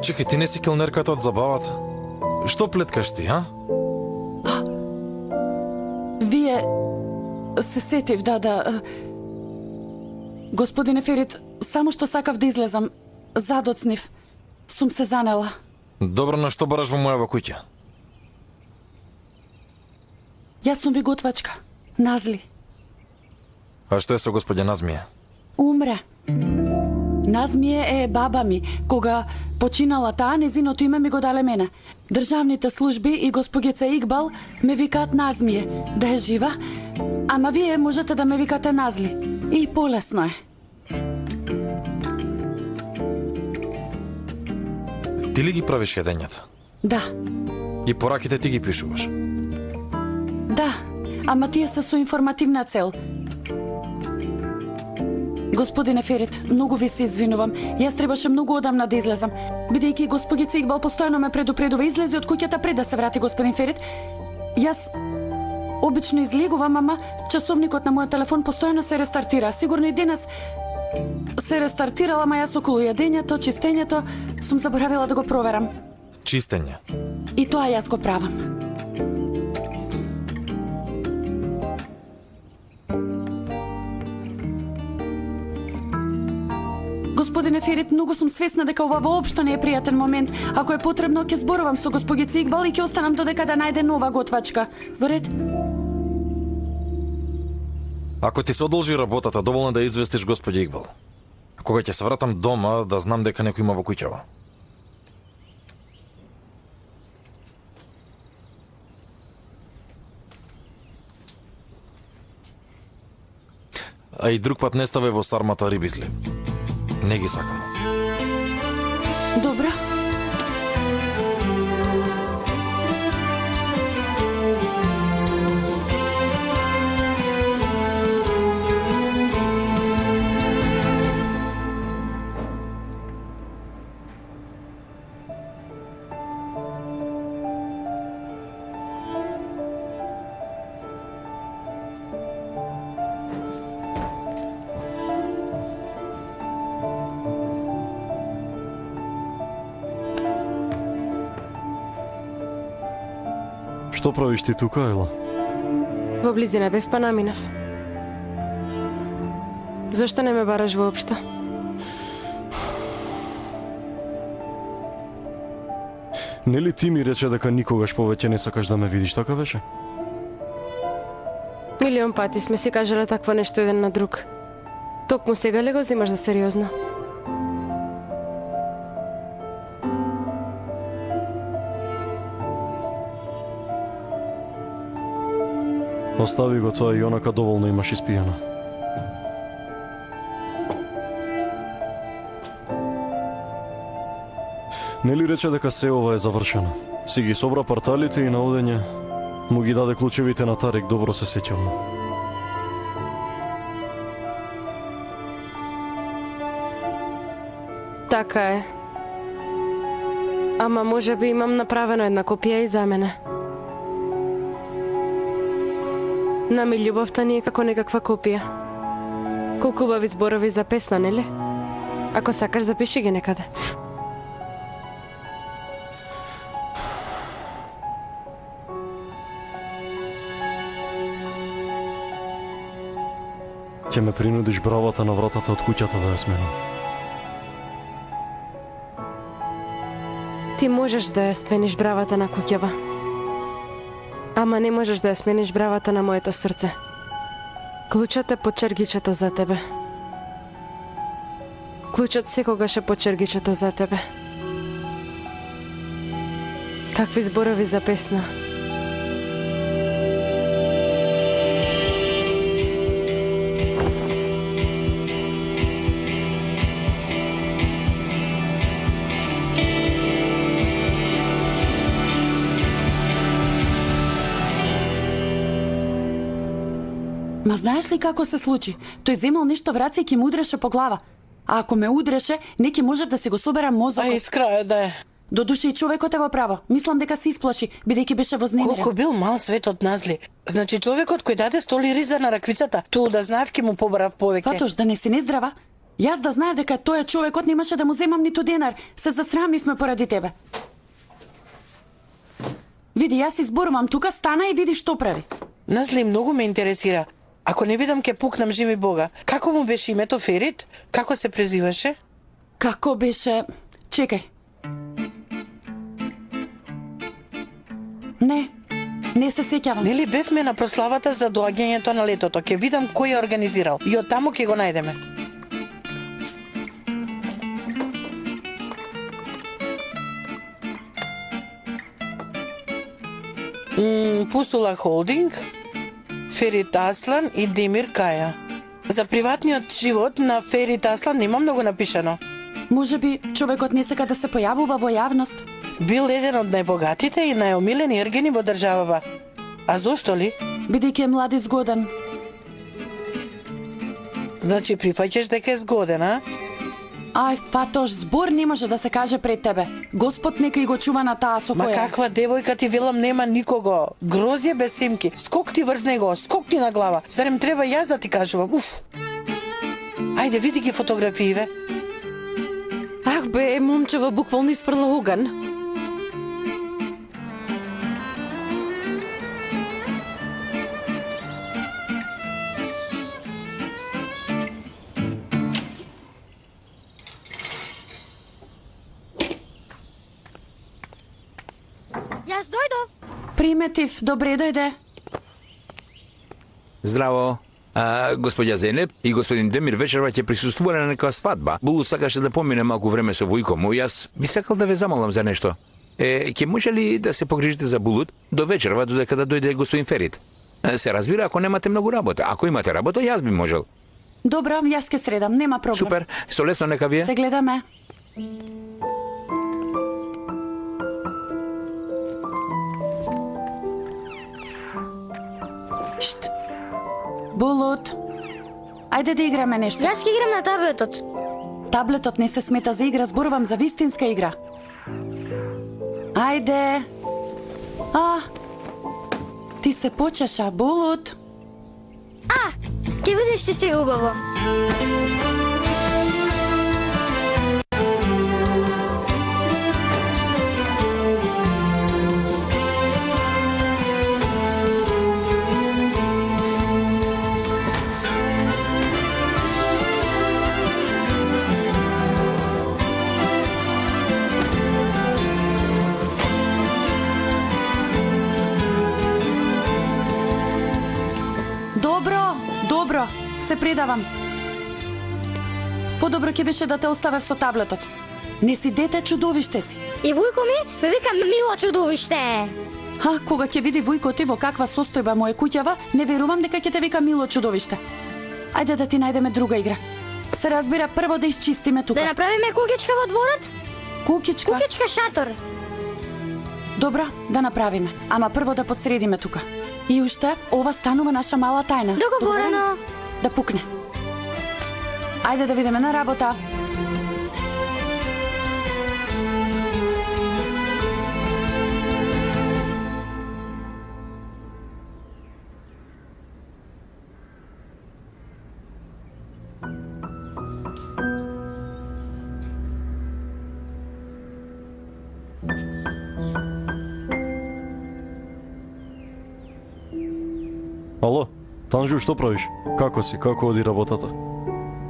Чекај, ти не си келнерката од забавата? Што плеткаш ти, а? Вие се сетив, да. Господине Ферит, само што сакав да излезам, задоцнив, сум се занела. Добро, на што бараш во мојава куќа? Јас сум ви готвачка, Назли. А што е со господја Назмија? Умре. Назмие е баба ми. Кога починала таа, незиното име ми го дале мене. Државните служби и госпогица Игбал ме викаат Назмие. Да е жива, ама вие можете да ме викате Назли. И полесно е. Ти ли ги правиш јадењата? Да. И пораките ти ги пишуваш? Да, ама тие се со информативна цел. Господине Ферит, многу ви се извинувам. Јас требаше многу одамна да излезам. Бидејќи госпогица Игбал постојано ме предупредува, излези од куќата пред да се врати господин Ферит. Јас обично излегувам, ама часовникот на мојот телефон постојано се рестартира. Сигурно и денес Се рестартирала, ма јас околу јадењето, чистењето, сум заборавила да го проверам. Чистење. И тоа јас го правам. Господине Ферит, многу сум свесна дека ова воопшто не е пријатен момент. Ако е потребно, ќе зборувам со госпогица Игбал и ќе останам додека да најде нова готвачка. Во ред? Ако ти се одолжи работата, доволно да известиш господи Игбал. Кога ќе се вратам дома, да знам дека некој има во куќава. А и друг пат не ставе во сармата рибизли. Не ги сакам. Добра. Што правиш ти тука, Ела? Во близина бев, па наминав. Зошто не ме бараш воопшто? Нели ти ми рече дека никогаш повеќе не сакаш да ме видиш, така беше? Милион пати сме си кажале такво нешто еден на друг. Токму сега ли го взимаш за сериозно? Остави го тоа, и онака доволно имаш испијано. Нели рече дека се ова е завршено? Си ги собра парталите и на одење му ги даде клучевите на Тарик, добро се сеќавам. Така е. Ама може би имам направено една копија и за мене. Нами љубовта ни е како некаква копија. Колку убави зборови за песна, нели? Ако сакаш, запиши ги некаде. Ќе ме принудиш бравата на вратата од куќата да ја сменам. Ти можеш да ја смениш бравата на куќава. Ама не можеш да ја смениш бравата на моето срце. Клучот е под чергичето за тебе. Клучот секогаш е под чергичето за тебе. Какви зборови за песна. Ма знаеш ли како се случи? Тој земал нешто враца и ќе му удреше по глава. А ако ме удреше, не ќе можев да се го соберам мозокот. А искра да е. До душа и човекот е во право. Мислам дека се исплаши, бидејќи беше вознемирен. Колку бил мал светот назли. Значи човекот кој даде столи риза на раквицата, ту да знаев ке му побарав повеќе. Фатош, да не се не здрава. Јас да знаев дека тој човекот немаше да му земам ниту денар. Се засрамивме поради тебе. Види, јас изборувам тука, стана и види што прави. Назли, многу ме интересира. Ако не видам ке пукнам, живи Бога. Како му беше името, Ферит? Како се презиваше? Како беше... Чекај. Не се сеќавам. Нели бевме на прославата за доаѓањето на летото. Ке видам кој ја организирал. И од таму ке го најдеме. Пусула Холдинг, Ферит Аслан и Демир Каја. За приватниот живот на Ферит Аслан нема многу напишано. Може би човекот не сака да се појавува во јавност. Бил еден од најбогатите и најомилени ергени во државава. А зошто ли? Бидејќи е млад и згоден. Значи прифаќаш дека е згоден, а? Ај, Фатош, збор не може да се каже пред тебе. Господ нека и го чува на таа со Ма која. каква девојка ти велам, нема никого. Грозје без семки. Скок ти врз него, скок ти на глава. Зарем треба јас да ти кажувам? Уф. Ајде, види ги фотографииве. Ах бе, момчева буквално испрла оган. Јас дојдов. Приметив, добре дојде. Здраво. Господја Зенеп и господин Демир вечерва ќе присуствувале на некоја свадба. Булут сакаше да помине малку време со војко му. Јас би сакал да ве замолам за нешто. Ќе може ли да се погрижите за Булут до вечерва додека да дојде господин Ферит? Се разбира ако немате многу работа. Ако имате работа, јас би можел. Добро, јас ке средам, нема проблем. Супер. Со лесно нека вие. Се гледаме. Шт. Булут. Ајде да играме нешто. Јас ќе играм на таблетот. Таблетот не се смета за игра, зборувам за вистинска игра. Ајде. Ти се почеша, Булут. Ќе видиш ти се убаво. Добро, се предавам. Подобро ќе беше да те оставев со таблетот. Не си дете, чудовиште си. И војко ми ме вика мило чудовиште. Кога ќе види војко ти во каква состојба му е куќава, не верувам дека ќе те вика мило чудовиште. Ајде да ти најдеме друга игра. Се разбира, прво да исчистиме тука. Да направиме кукичка во дворот? Кукичка? Кукичка шатор. Добро, да направиме. Ама прво да подсредиме тука. И уште, ова станува наша мала тајна. Договорено. Да пукне. Ајде да видиме на работа. Ало, Танжу, што правиш? Како си? Како оди работата?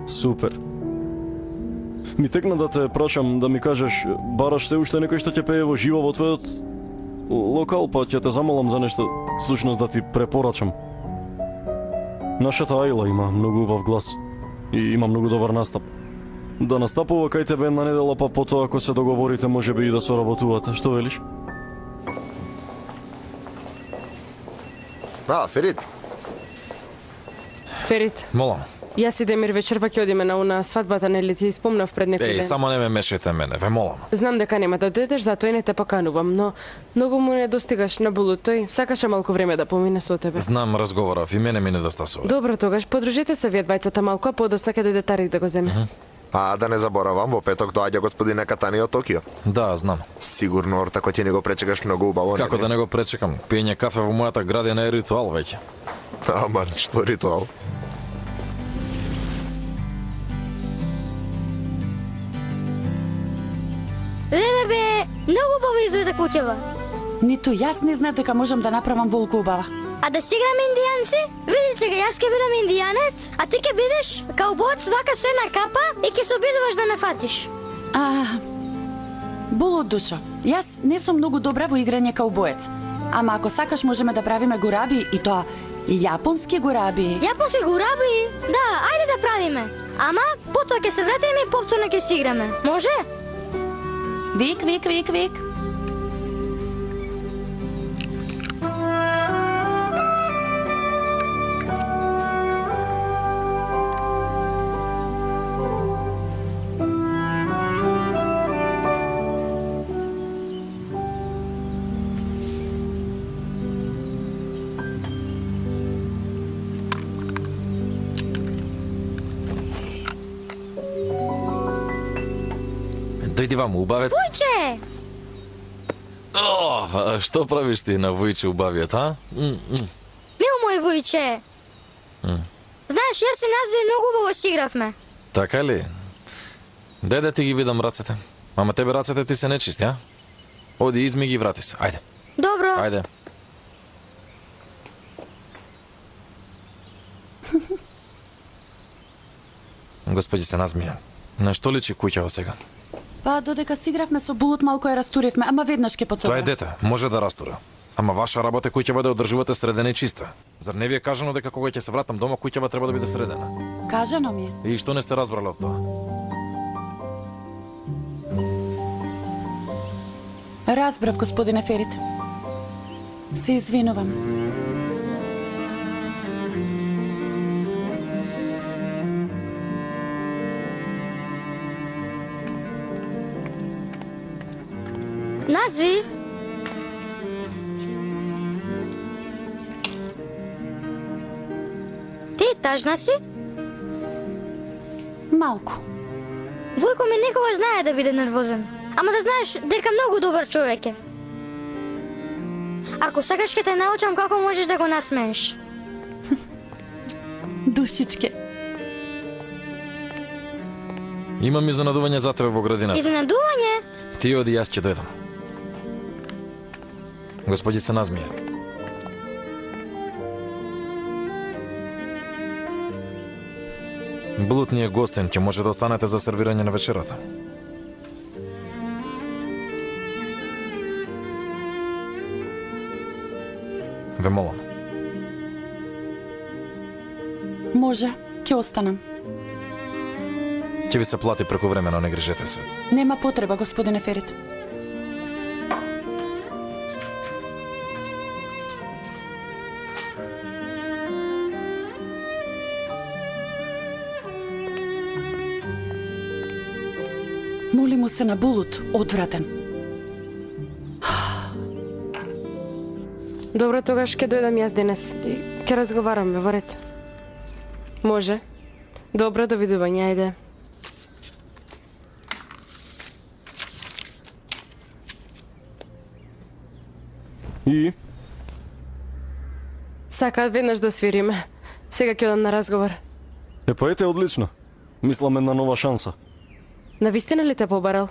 Супер. Ми текна да те прашам да ми кажеш, бараш се уште некој што ќе пее во живо во твојот локал, па ќе те замолам за нешто, всушност да ти препорачам. Нашата Ајла има многу убав глас и има многу добар настап. Да настапува кај тебе една недела, па потоа ако се договорите можеби и да соработувате. Што велиш? Ферит. Ферит, Молам. јас и Демир вечерва ќе одиме на уна свадбата, нели ти спомнав пред некој ден. Само не ме мешајте мене, ве молам. Знам дека нема да дојдеш, затоа и не те поканувам, но многу му не достигаш на Булут, тој сакаше малку време да помине со тебе. Знам, разговорав и мене ми недостасува. Добро, тогаш подружете се вие двајцата малку, а подоста ќе дојде Тарик да го земе. А да не заборавам, во петок доаѓа господин Накатани од Токио. Да, знам. Сигурно ортако ќе не го пречекаш многу убаво. Како да не го пречекам? Пиење кафе во мојата градина е ритуал веќе. Аман, што ритуал? Леле бе, многу убаво излезе куќава. Ниту јас не знам дека можам да направам волку убава. А да си играме индијанци? Види сега, јас ќе бидам индијанец, а ти ќе бидеш каубоец вака со една капа и ќе се обидуваш да ме фатиш. Булут душо, јас не сум многу добра во играње каубоец. Ама ако сакаш можеме да правиме гураби и тоа и јапонски гураби. Јапонски гураби? Да, ајде да правиме. Ама потоа ќе се вратиме и повторно ќе си играме. Може? Вик, вик, вик, вик. Дојди ваму, убавец. Војче! Што правиш ти на Војче убавиот, а? Мил мој Војче. Знаеш, јас и Назви многу убаво си игравме. Така ли? Дај да ти ги видам рацете. Ама тебе рацете ти се нечисти, а? Оди, изми ги и врати се. Ајде. Добро. Ајде. Господи се назмија. На што личи куќава сега? Па додека си игравме со Булут малку ја растуривме, ама веднаш ке Тоа подсобра. е дете, може да растура. Ама ваша работа е куќава да одржувате средена и чиста. Зар не ви е кажано дека кога ќе се вратам дома, куќава треба да биде средена? Кажано ми е. И што не сте разбрале од тоа? Разбрав, господине Ферит. Се извинувам. Назви. Ти тажна си? Малку. Војко ми некогаш знае да биде нервозен. Ама да знаеш дека многу добар човек е. Ако сакаш ке те научам како можеш да го насмееш. Душичке. Имам изненадување за тебе во градината. Изненадување? Ти оди, јас ќе дојдам. Господи се назмија. Булут ни е гостен, ќе може да останете за сервирање на вечерата. Ве молам. Може, ќе останам. Ќе ви се плати прекувремено, не грижете се. Нема потреба, господине Ферит. Моли му се на Булут, одвратен. Добро, тогаш ќе дојдам јас денес и ќе разговараме во ред. Може. Добро, довидување, ајде. И? Сакаат веднаш да свириме. Сега ќе одам на разговор. Па ете, одлично. Мислам една нова шанса. Навистина ли те побарал?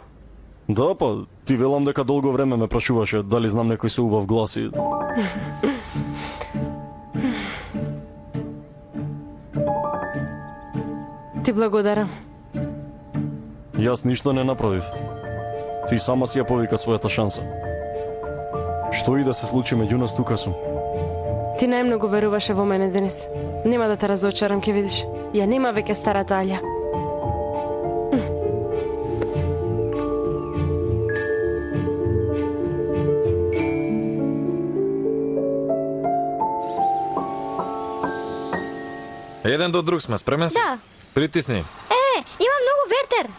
Да, па, ти велам дека долго време ме прашуваше дали знам некој со убав глас и... Ти благодарам. Јас ништо не направив. Ти сама си ја повика својата шанса. Што и да се случи меѓу нас, тука сум. Ти најмногу веруваше во мене, Денис. Нема да те разочарам, ќе видиш. Ја нема веќе старата Алја. Еден до друг сме, спремен си? Да. Притисни. Има многу ветер.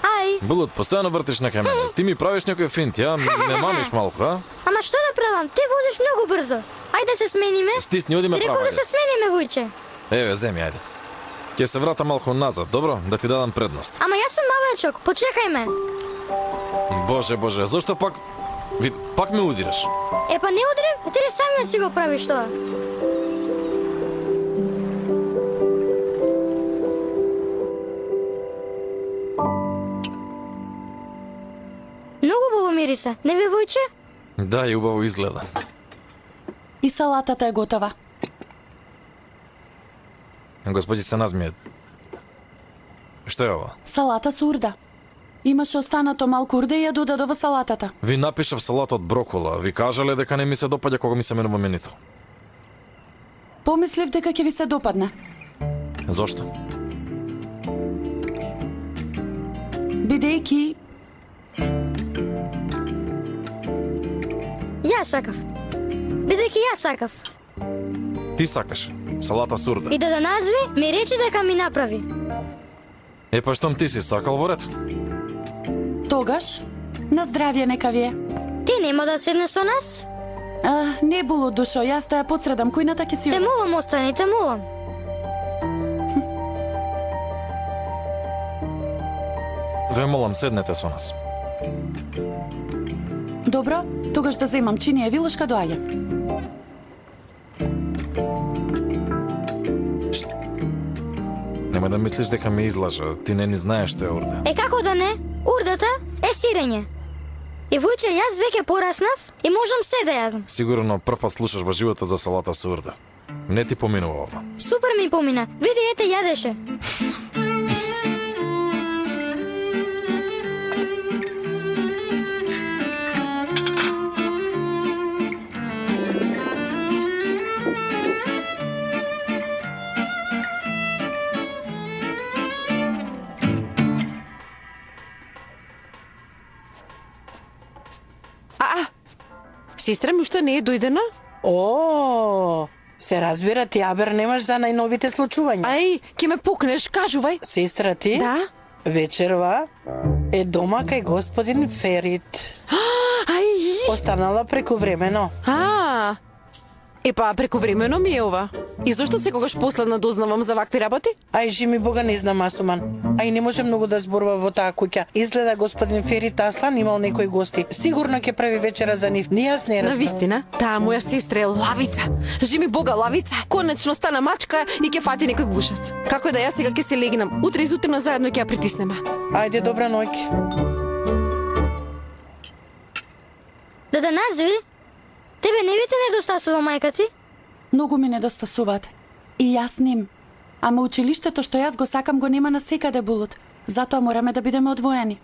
Ај. Булут, постојано вртиш на мене. Ти ми правиш некој финт, ја не мамиш малку, а? Ама што да правам? Ти возиш многу брзо. Ајде да се смениме. Стисни, оди ме Реков прави. да се смениме, вујче. Еве, земи, ајде. Ќе се врата малку назад, добро? Да ти дадам предност. Ама јас сум мавечок, почекај ме. Боже, зошто пак... пак ме удираш? Па не удрив, ти ли самиот си го правиш тоа. Многу убаво мириса, не ви војче? Да, и убаво изгледа. И салатата е готова. Господи се назмие. Што е ова? Салата со урда. Имаше останато малку урда и ја додадо во салатата. Ви напишав салата од брокола. Ви кажале дека не ми се допаѓа кога ми се менува менито. Помислив дека ќе ви се допадне. Зошто? Бидејќи Јас сакав. Бидејќи јас сакав. Ти сакаш салата со урда. И да назви, ми рече дека ми направи. Па штом ти си сакал во ред? Тогаш, на здравје нека ви е. Ти нема да седнеш со нас? Не Булут, душо, јас да ја подсредам кујната ќе си... Те молам, остани, те молам. Ве молам, седнете со нас. Добро, тогаш да земам чинија вилушка доаѓа. Нема да мислиш дека ме излажа, ти не ни знаеш што е урда. Е како да не? Урдата е сирење. И војче, јас веќе пораснав и можам се да јадам. Сигурно прв пат слушаш во живота за салата со урда. Не ти поминува ова. Супер ми помина. Види, ете, јадеше. Сестра ми уште не е дојдена? О, се разбира, ти абер немаш за најновите случувања. Ај, ќе ме пукнеш, кажувај. Сестра ти? Да? Вечерва е дома кај господин Ферит. Ај! Останала прекувремено. Епа, прековремено ми е ова. И зошто секогаш последна дознавам за вакви работи? Ај, жими Бога, не знам, Асуман. Ај, не може многу да зборува во таа куќа. Изгледа господин Ферит Аслан имал некои гости. Сигурно ќе прави вечера за нив. Ни јас не разбрав. Навистина, таа моја сестра е лавица. Жими Бога, лавица. Конечно стана мачка и ќе фати некој глушац. Како е да јас сега ќе се легнам. Утре изутрина заедно ќе ја притиснеме. Ајде, добра ноќ. Да назви? Тебе не ви те недостасува мајка ти? Многу ми недостасуваат. И јас ним. Ама училиштето што јас го сакам го нема насекаде, Булут. Затоа мораме да бидеме одвоени.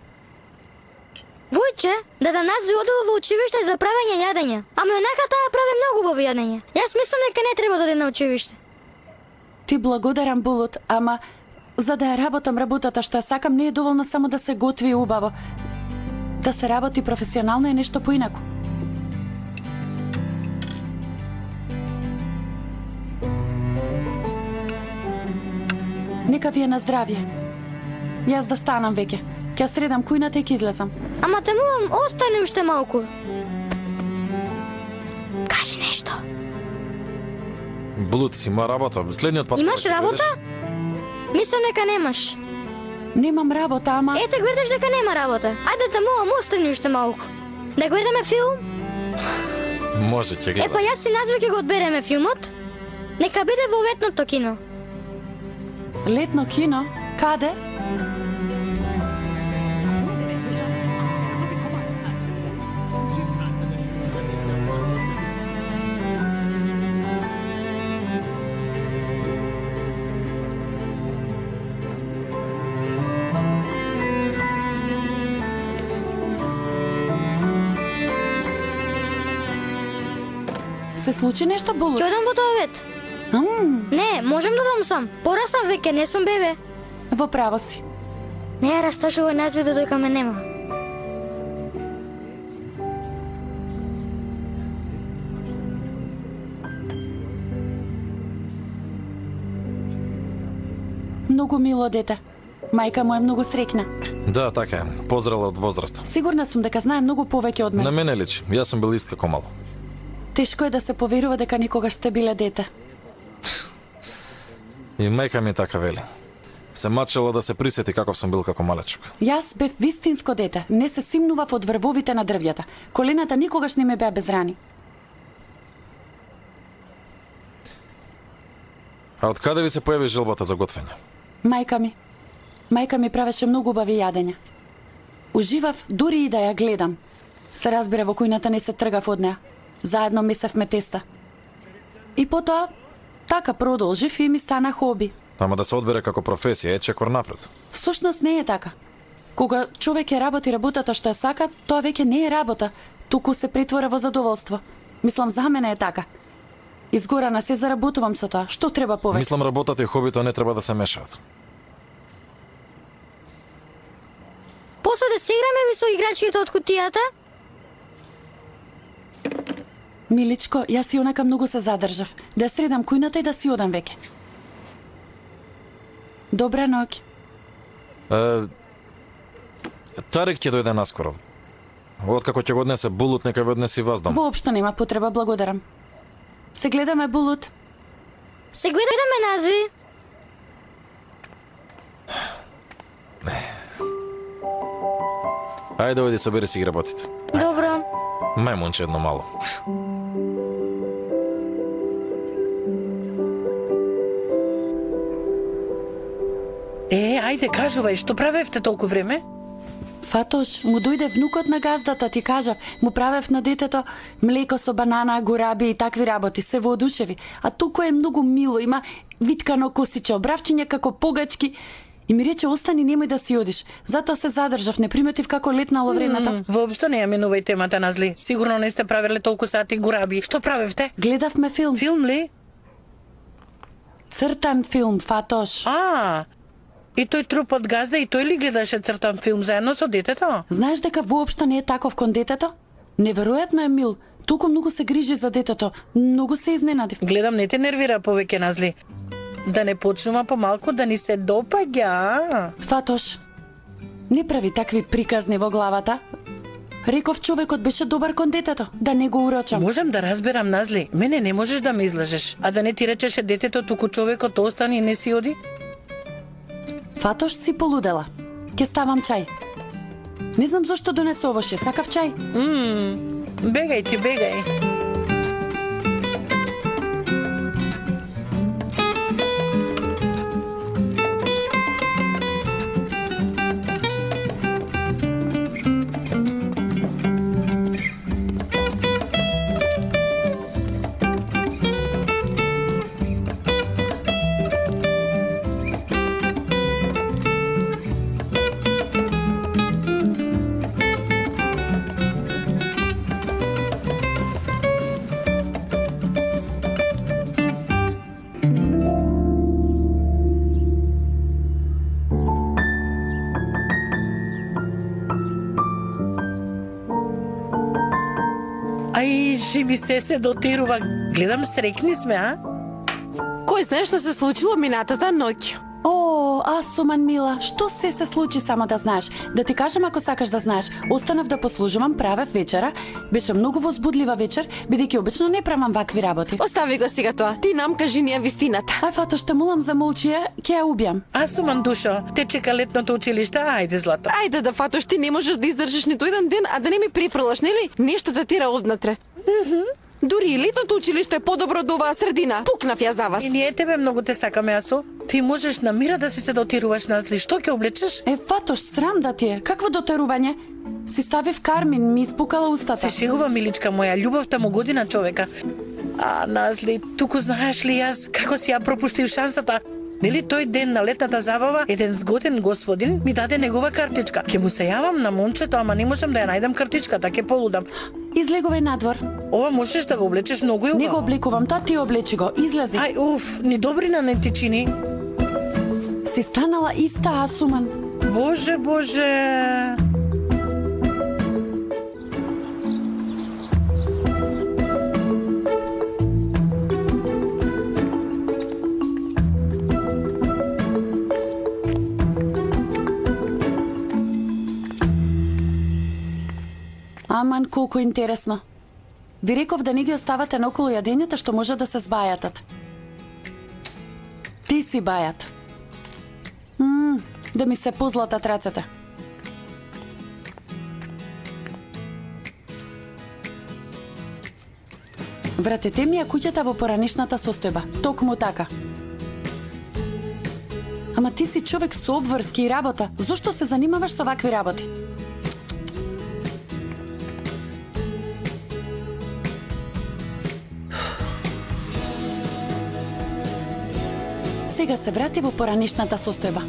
Војче, да назви одува во училиште за правење јадење. Ама онака таа прави многу убави јадење. Јас мислам дека не треба да оди на училиште. Ти благодарам, Булут, ама за да ја работам работата што ја сакам не е доволно само да се готви убаво. Да се работи професионално е нешто поинаку. Нека ви е на здравје. Јас да станам веќе. Ќе средам кујната и ќе излезам. Ама те мувам, остане уште малку. Кажи нешто. Булут, си има работа. Следниот пат... Имаш работа? Мислам дека немаш. Немам работа, ама... Ете, гледаш дека нема работа. Ајде те мувам, остани уште малку. Да гледаме филм? Може, ќе гледам. Епа јас си назви ќе го одбереме филмот. Нека биде во летното кино. Летно кино? Каде? Се случи нешто, Булут? Ќе одам во тоалет. Не, можем да одам сам. Пораснав веќе, не сум бебе. Во право си. Не ја растажувај назви додека ме нема. Многу мило дете. Мајка му е многу среќна. Да, така е. Позрела од возраст. Сигурна сум дека знае многу повеќе од мене. На мене личи. Јас сум бил ист како мало. Тешко е да се поверува дека никогаш сте биле дете. И мајка ми така вели. Се мачела да се присети каков сум бил како малечок. Јас бев вистинско дете. Не се симнував од врвовите на дрвјата. Колената никогаш не ме беа без рани. А од каде ви се појави желбата за готвење? Мајка ми. Мајка ми правеше многу убави јадења. Уживав дури и да ја гледам. Се разбира, во кујната не се тргав од неа. Заедно месевме теста. И потоа, така продолжив и ми стана хоби. Ама да се одбере како професија е чекор напред. Всушност не е така. Кога човек ја работи работата што ја сака, тоа веќе не е работа, туку се претвора во задоволство. Мислам, за мене е така. Изгорана се заработувам со тоа. Што треба повеќе? Мислам, работата и хобито не треба да се мешаат. После да се играме ли со играчките од кутијата? Миличко, јас и онака многу се задржав. Да средам кујната и да си одам веќе. Добра ноќ. Тарик ќе дојде наскоро. Откако ќе го однесе Булут, нека го однеси вас дом. Воопшто нема потреба, благодарам. Се гледаме, Булут. Се гледаме, назви. Ајде, оди собери си ги работите. Добро. Мајмунче едно мало. Ајде, кажувај, што правевте толку време? Фатош, му дојде внукот на газдата, ти кажав, му правев на детето млеко со банана, гураби и такви работи, се воодушеви. А толку е многу мило, има виткано косиче, обравчиња како погачки. И ми рече, остани, немој да си одиш. Затоа се задржав, не приметив како летнало времето. Воопшто не ја менувај темата, Назли. Сигурно не сте правеле толку сати гураби. Што правевте? Гледавме филм. Филм ли? Цртан филм, Фатош. И тој трупот газда и тој ли гледаше цртан филм заедно со детето? Знаеш дека воопшто не е таков кон детето? Неверојатно е мил. Толку многу се грижи за детето. Многу се изненадив. Гледам, не те нервира повеќе, Назли. Да не почнува помалку да ни се допаѓа. Фатош, не прави такви приказни во главата. Реков човекот беше добар кон детето, да не го урочам. Можам да разберам, Назли. Мене не можеш да ме излажеш. А да не ти речеше детето, туку човекот остани и не си оди? Фатош, си полудела. Ке ставам чај. Не знам зошто донесуваше. Сакав чај? Бегај ти, бегај. Ај, живи се дотерува. Гледам, срекни сме, а? Кој знае што се случило минатата ноќ? О, Асуман мила, што се случи, само да знаеш. Да ти кажам ако сакаш да знаеш. Останав да послужувам, правев вечера. Беше многу возбудлива вечер, бидејќи обично не правам вакви работи. Остави го сега тоа. Ти нам кажи ние вистината. Ај, Фато, ще молам за молчие, ќе ја убијам. Асуман, душо, те чека летното училиште, ајде, злато. Ајде да, Фатош, ти не можеш да издржиш ниту еден ден, а да не ми прифрлаш, нели? Нешто да тира однатре. Дури и летното училиште е подобро од оваа средина. Пукнав ја за вас. И ние тебе многу те сакаме, Асу. Ти можеш на мира да си се дотируваш, Назли. Што ќе облечеш? Фатош, срам да ти е. Какво дотерување? Си ставив кармин, ми испукала устата. Се шегува, миличка моја, љубовта му година човека. Назли, туку знаеш ли јас како си ја пропуштив шансата? Нели тој ден на летната забава, еден згоден господин ми даде негова картичка. Ке му се јавам на момчето, ама не можам да ја најдам картичката, ке полудам. Излегувај надвор. Ова можеш да го облечеш многу убаво. Не го облекувам, тоа ти облечи го. Излези. Ај, ни добрина не ти чини. Си станала иста, Асуман. Боже, Боже. Аман, колку интересно. Ви реков да не ги оставате наоколу јадењата што може да се збајатат. Ти си бајат. Да ми се позлатат рацете. Вратете ми ја куќата во поранишната состојба. Токму така. Ама ти си човек со обврски и работа. Зошто се занимаваш со вакви работи? Сега се врати во поранишната состојба.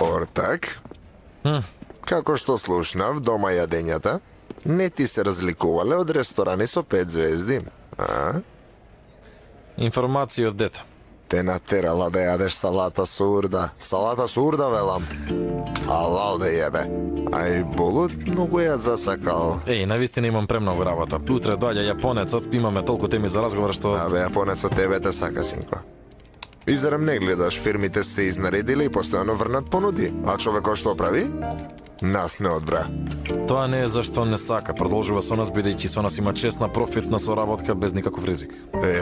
Ортак? Како што слушнав, дома јадењата не ти се разликувале од ресторани со 5 звезди, а? Информација од дете. Те натерала да јадеш салата со урда. Салата со урда, велам. Алал да јебе. Ај, болут многу ја засакал. Навистина имам премногу работа. Утре доаѓа јапонецот, имаме толку теми за разговор што... Абе, јапонецот тебе те сака, синко. И зарем не гледаш, фирмите се изнаредиле и постојано врнат понуди. А човекот што прави? Нас не одбра. Тоа не е зашто не сака. Продолжува со нас, бидејќи со нас има честна профитна соработка без никаков ризик.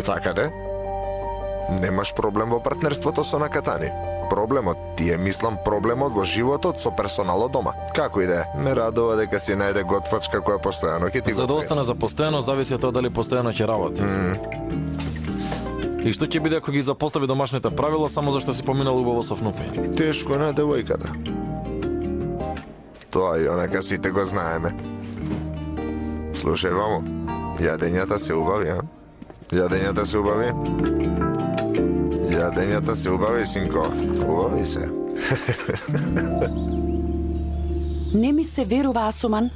Така де? Немаш проблем во партнерството со Накатани. проблемот, тие мислам проблемот во животот со персоналот дома. Како и да е, ме радува дека си најде готвачка која постојано ќе ти За да остане за постојано зависи од тоа дали постојано ќе работи. И што ќе биде ако ги запостави домашните правила само зашто си поминал убаво со внук ми? Тешко на девојката. Тоа и онака сите го знаеме. Слушај, мамо, јадењата се убави, а? Јадењата се убави? Јадењата се убави, синко. Убави се. Не ми се верува, Асуман.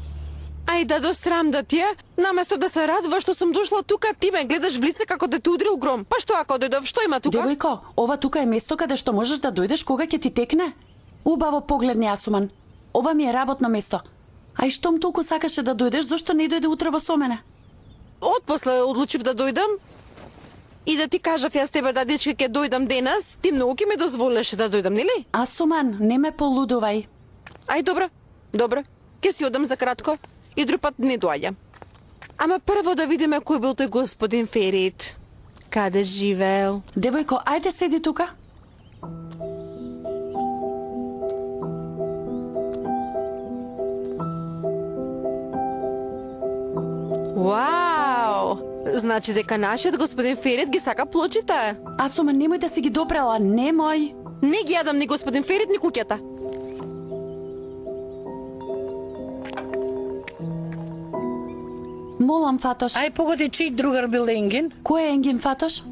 Ај да дострам да ти е, наместо да се радува што сум дошла тука, ти ме гледаш в лице како да те удрил гром. Па што ако дојдов, што има тука? Девојко, ова тука е место каде што можеш да дојдеш кога ќе ти текне. Убаво погледни, Асуман. Ова ми е работно место. А и штом толку сакаше да дојдеш, зошто не дојде утрово со мене? Отпосле одлучив да дојдам. И да ти кажав јас тебе да дечка ќе дојдам денес, ти многу ќе ми дозволеше да дојдам, нели? Асуман, не ме полудувај. Ај добро, добро. Ќе си одам за кратко и друг пат не доаѓа. Ама прво да видиме кој бил тој господин Ферит. Каде живеел? Девојко, ајде седи тука. Вау! Значи дека нашиот господин Ферит ги сака плочите. Асуман, немој да си ги допрела, немој. Не ги јадам ни господин Ферит, ни куќата. Молам, Фатош. Ај погоди, чиј другар бил Енгин? Кој е Енгин, Фатош?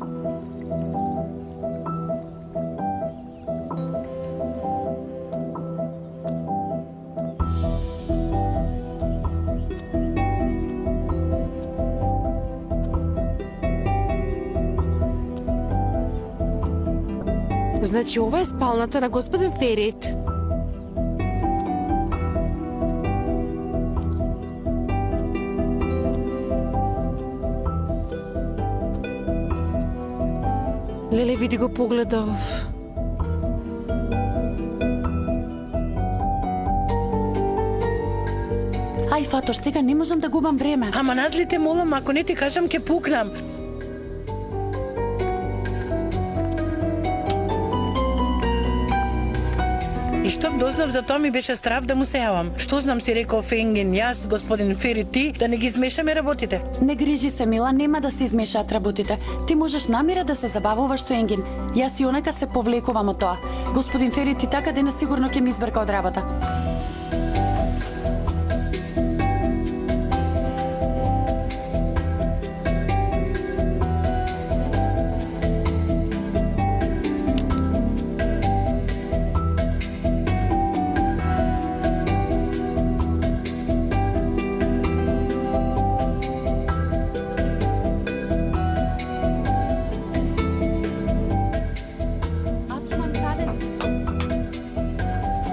Значи ова е спалната на господин Ферит. Леле, види го погледов. Ај, Фатош, сега не можам да губам време. Ама назлите молам, ако не ти кажам ќе пукнам. И штом дознав за тоа ми беше страв да му се јавам. Што знам, си рекол Енгин, јас, господин Ферит, ти, да не ги измешаме работите. Не грижи се, Мила, нема да се измешаат работите. Ти можеш намира да се забавуваш со Енгин. Јас и онака се повлекувам од тоа. Господин Ферит и така денес сигурно ќе ми избрка од работа.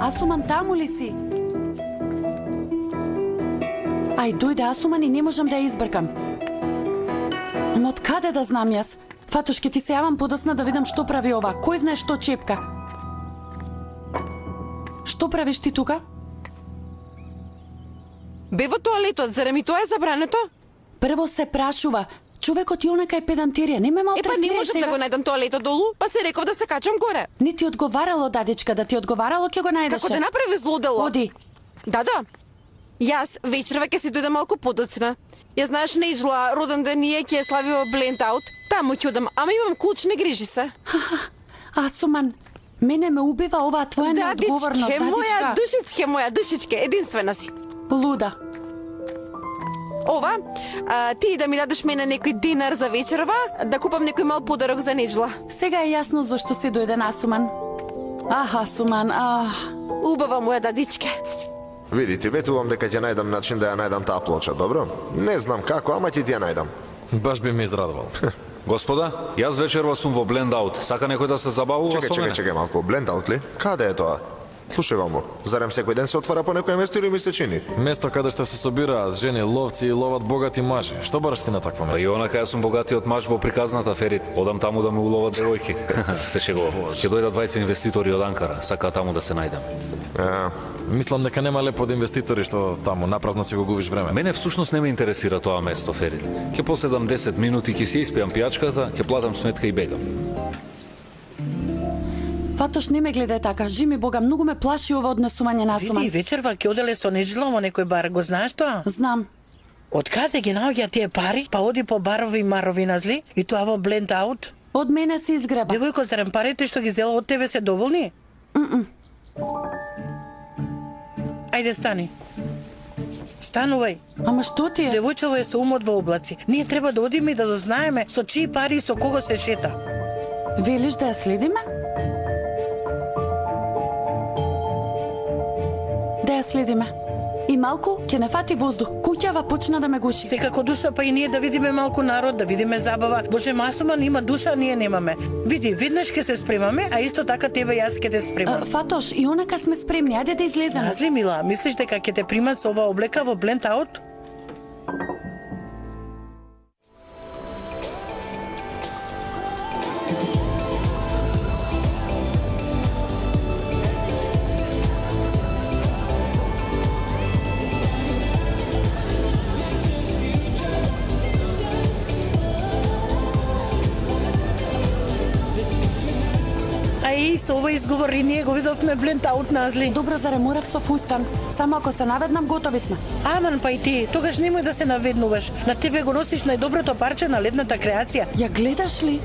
Асуман, таму ли си? Ај, дојде Асуман и не можам да ја избркам. Но од каде да знам јас? Фатош, ќе ти се јавам подосна да видам што прави ова. Кој знае што чепка? Што правиш ти тука? Бе во тоалетот, зарем и тоа е забрането? Прво се прашува. Човекот и онака е педантерија, не ме малтретира. Епа не можам да го најдам тоалетот долу, па се реков да се качам горе. Не ти одговарало, дадичка, да ти одговарало ќе го најдеше. Како да направи злодело? Оди. Да. Јас вечерва ќе си дојдам малку подоцна. Ја знаеш, Нејджла, роден ден ние ќе слави во Блендоут. Таму ќе одам, ама имам клуч, не грижи се. Асуман, мене ме убива оваа твоја неодговорност, дадичке, дадичка. моја душичке, единствена си. Луда. Ова, ти да ми дадеш мене некој динар за вечерва, да купам некој мал подарок за Нејджла. Сега е јасно зашто се дојде на Асуман. Асуман, Убава моја дадичке. Види, ти ветувам дека ќе најдам начин да ја најдам таа плоча, добро? Не знам како, ама ќе ти ја најдам. Баш би ме израдувал. Господа, јас вечерва сум во Блендоут. Сака некој да се забавува со мене? Чекај малку, Блендоут ли? Каде е тоа? Слушај, мамо, зарем секој ден се отвара по некој место или ми се чини? Место каде што се собираат жени, ловци и ловат богати мажи. Што бараш ти на такво место? Па и онака јас сум богатиот маж во приказната, Ферит. Одам таму да ме уловат девојки. Се шегувам. Ќе дојдат двајца инвеститори од Анкара. Сакаат таму да се најдам. Мислам дека нема лепо од инвеститори што таму напразно си го губиш време. Мене всушност не ме интересира тоа место, Ферит. Ќе поседам 10 минути, ќе си испијам пијачката, ќе платам сметка и бегам. Фатош, не ме гледај така. Жими Бога, многу ме плаши ова однесување на Асуман. Види, вечерва ќе оделе со Неджела во некој бар, го знаеш тоа? Знам. Од каде ги наоѓа тие пари, па оди по барови и марови назли, и тоа во бленд аут? Од мене се изгреба. Девојко, зарем парите што ги зела од тебе се доволни? Ајде, стани. Станувај. Ама што ти е? Девојчево е со умот во облаци. Ние треба да одиме и да дознаеме со чии пари и со кого се шета. Велиш да ја следиме? Да ја следиме. И малку ќе не фати воздух. Куќава почна да ме гуши. Секако душа, па и ние да видиме малку народ, да видиме забава. Боже, Асуман има душа, а ние немаме. Види, веднаш ќе се спремаме, а исто така тебе јас ќе те спремам. Фатош, и онака сме спремни, ајде да излеземе. Назли, мила, мислиш дека ќе те примат со ова облека во бленд аут? И со ова изговор и ние го видовме бленд аут, Назли. Добро, заре морав со фустан. Само ако се наведнам, готови сме. Аман, па и ти, тогаш немој да се наведнуваш. На тебе го носиш најдоброто парче на летната креација. Ја гледаш ли?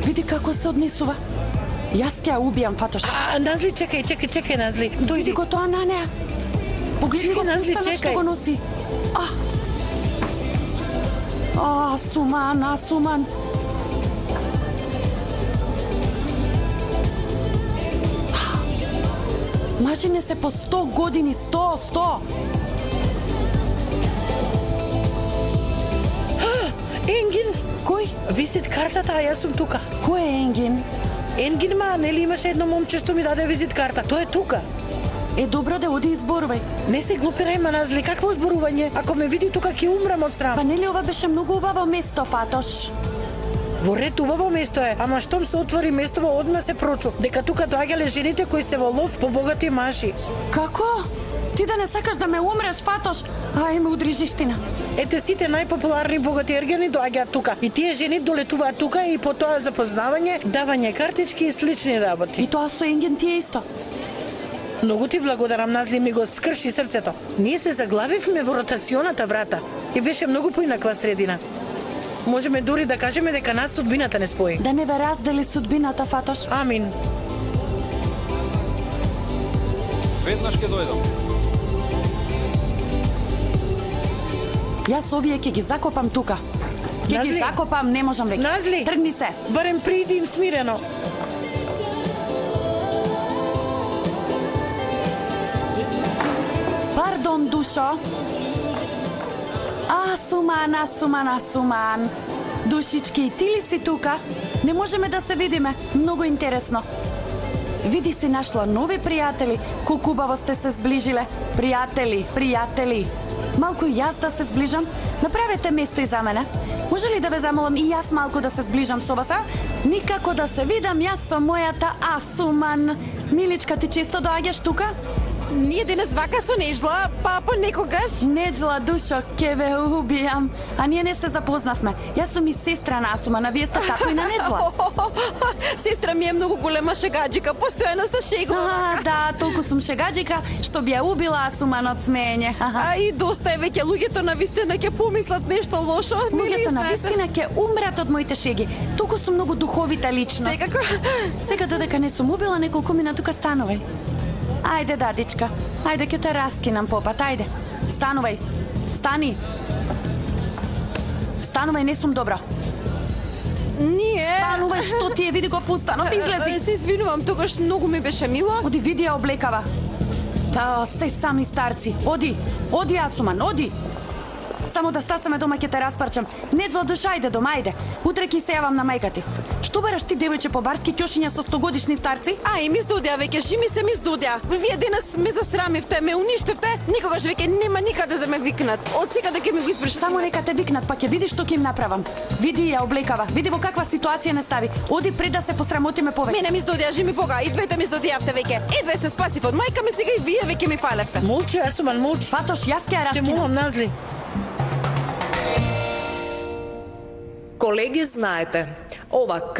Види како се однесува. Јас ќе ја убијам, Фатош. Назли, чекај, Назли. Дојди. Види го тоа на неа. Погледи го Назли, фустанот што чекај. го носи. Асуман. Мажине се по 100 години, 100. Енгин! Кој? Визит картата, а јас сум тука. Кој е Енгин? Енгин, нели имаше едно момче што ми даде визит карта? Тоа е тука. Е, добро да оди изборувај. Не се глупирај, Назли, какво зборување? Ако ме види тука ќе умрам од срам. Па нели ова беше многу убаво место, Фатош? Во ред убаво место е, ама штом се отвори местово, одма се прочу, дека тука доаѓале жените кои се во лов по богати мажи. Како? Ти да не сакаш да ме умреш, Фатош? Ај, ме удри жештина. Ете, сите најпопуларни богати ергени доаѓаат тука. И тие жени долетуваат тука и по тоа запознавање, давање картички и слични работи. И тоа со Енген ти е исто. Многу ти благодарам, Назли, ми го скрши срцето. Ние се заглавивме во ротационата врата и беше многу поинаква средина. Можеме дури да кажеме дека нас судбината не спои. Да не ве раздели судбината, Фатош. Амин. Веднаш ќе дојдам. Јас овие ќе ги закопам тука. Ќе ги закопам, не можам веќе. Назли! Тргни се. Барем приди им смирено. Пардон, душо. Асуман. Душички, и ти ли си тука? Не можеме да се видиме. Многу интересно. Види си нашла нови пријатели. Колку убаво сте се сближиле. Пријатели. Малку и јас да се сближам. Направете место и за мене. Може ли да ве замолам и јас малку да се сближам со вас, а? Никако да се видам јас со мојата Асуман. Миличка, ти често доаѓаш тука? Ние денес вака со Неджла, па понекогаш. Неджла, душо, ке ве убијам. А ние не се запознавме. Јас сум и сестра на Асуман, а вие сте татко и на Неджла. Сестра ми е многу голема шегаџика, постојано се шегува. Да, толку сум шегаџика, што би ја убила Асуман од смеење. А и доста е веќе, луѓето навистина ќе помислат нешто лошо. Луѓето навистина ќе умрат од моите шеги. Толку сум многу духовита личност. Секако. Сега додека не сум убила, неколку мина тука станувај. Ајде, дадичка. Ајде, ќе те раскинам попат, ајде. Станувај. Стани. Станувај, не сум добро. Ние... Станувај, што ти е, види го фустанов, излези. Се извинувам, тогаш многу ми беше мило. Оди, види ја облекава. Та, се сами старци. Оди, Асуман, оди. Само да стасаме дома ќе те распарчам. Неджла, душа, ајде дома, ајде. Утре ќе се јавам на мајка ти. Што бараш ти, девојче, по барски ќошиња со 100-годишни старци? Ај, ми здудја веќе, жими се ми здудја. Вие денес ме засрамивте, ме уништивте. Никогаш веќе нема никаде да ме викнат. Од сега да ќе ми го испрашат. Само нека те викнат, па ќе видиш што ќе им направам. Види ја облекава. Види во каква ситуација не стави. Оди пред да се посрамотиме повеќе. Мене ми здудја, жими Бога, и двете ми здудјавте веќе. Едве се спасив од мајка ми, сега и вие веќе ми фалевте. Молчи, Асуман, молчи. Фатош, јас ќе ја Те раскинам. молам, Назли. Колеги, знаете, ова К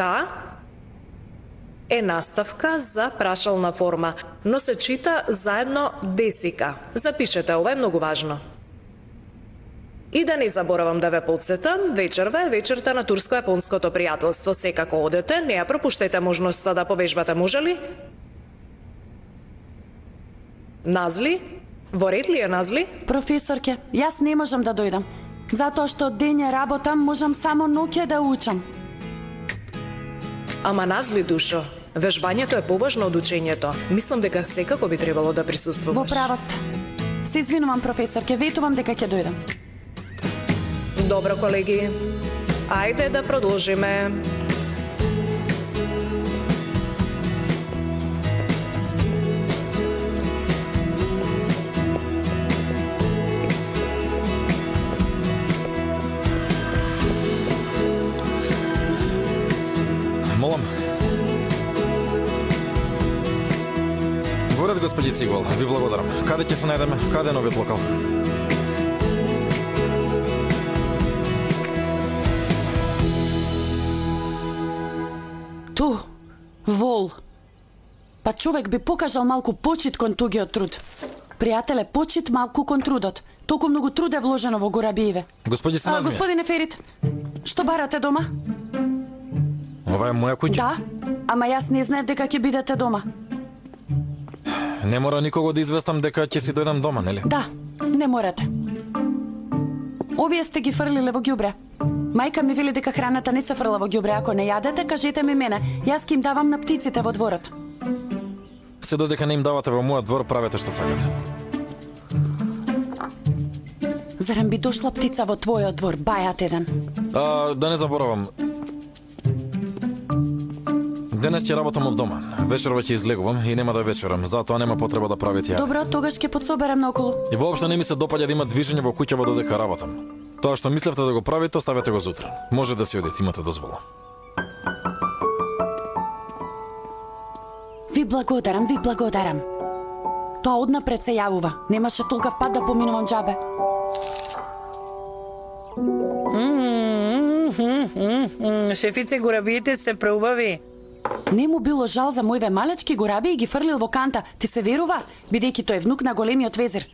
е наставка за прашална форма, но се чита заедно десика. Запишете, ова е многу важно. И да не заборавам да ве подсетам, вечерва е вечерта на турско-јапонското пријателство. Секако одете, не ја пропуштете можноста да повежбате, може ли? Назли? Во ред ли е, Назли? Професорке, јас не можам да дојдам. Затоа што дење работам, можам само ноќе да учам. Ама Назли, душо, вежбањето е поважно од учењето. Мислам дека секако би требало да присуствуваш. Во право сте. Се извинувам, професорке, ветувам дека ќе дојдам. Добро, колеги. Ајде да продолжиме. Молам. Горед, господи Цигвал, ви благодарам. Каде ќе се најдеме? Каде е новиот локал? Ту, вол. Па човек би покажал малку почит кон тугиот труд. Пријателе, почит малку кон трудот. Толку многу труд е вложено во Гурабиеве. Господи Синазмија. Господине Ферит, што барате дома? Ова е моја куќа. Да, ама јас не знаев дека ќе бидете дома. Не мора никого да известам дека ќе си дојдам дома, нели? Да, не морате. Овие сте ги фрлиле во ѓубре. Мајка ми вели дека храната не се фрла во ѓубре. Ако не јадете, кажете ми мене. Јас ќе им давам на птиците во дворот. Се додека не им давате во мојот двор, правете што сакате. Зарем би дошла птица во твојот двор, бајат еден. Да не заборавам. Денес ќе работам од дома. Вечерва ќе излегувам и нема да вечерам, затоа нема потреба да правите ја. Добро, тогаш ќе подсоберам наоколу. И воопшто не ми се допаѓа да има движење во куќава додека работам. Тоа што мислевте да го правите, оставете го за утре. Може да си одите, имате дозвола. Ви благодарам, ви благодарам. Тоа однапред се јавува. Немаше толкав пат да поминувам џабе. Шефице, гурабиите се преубави. Не му било жал за мојве малечки гураби и ги фрлил во канта. Ти се верува? Бидејќи тој е внук на големиот везир.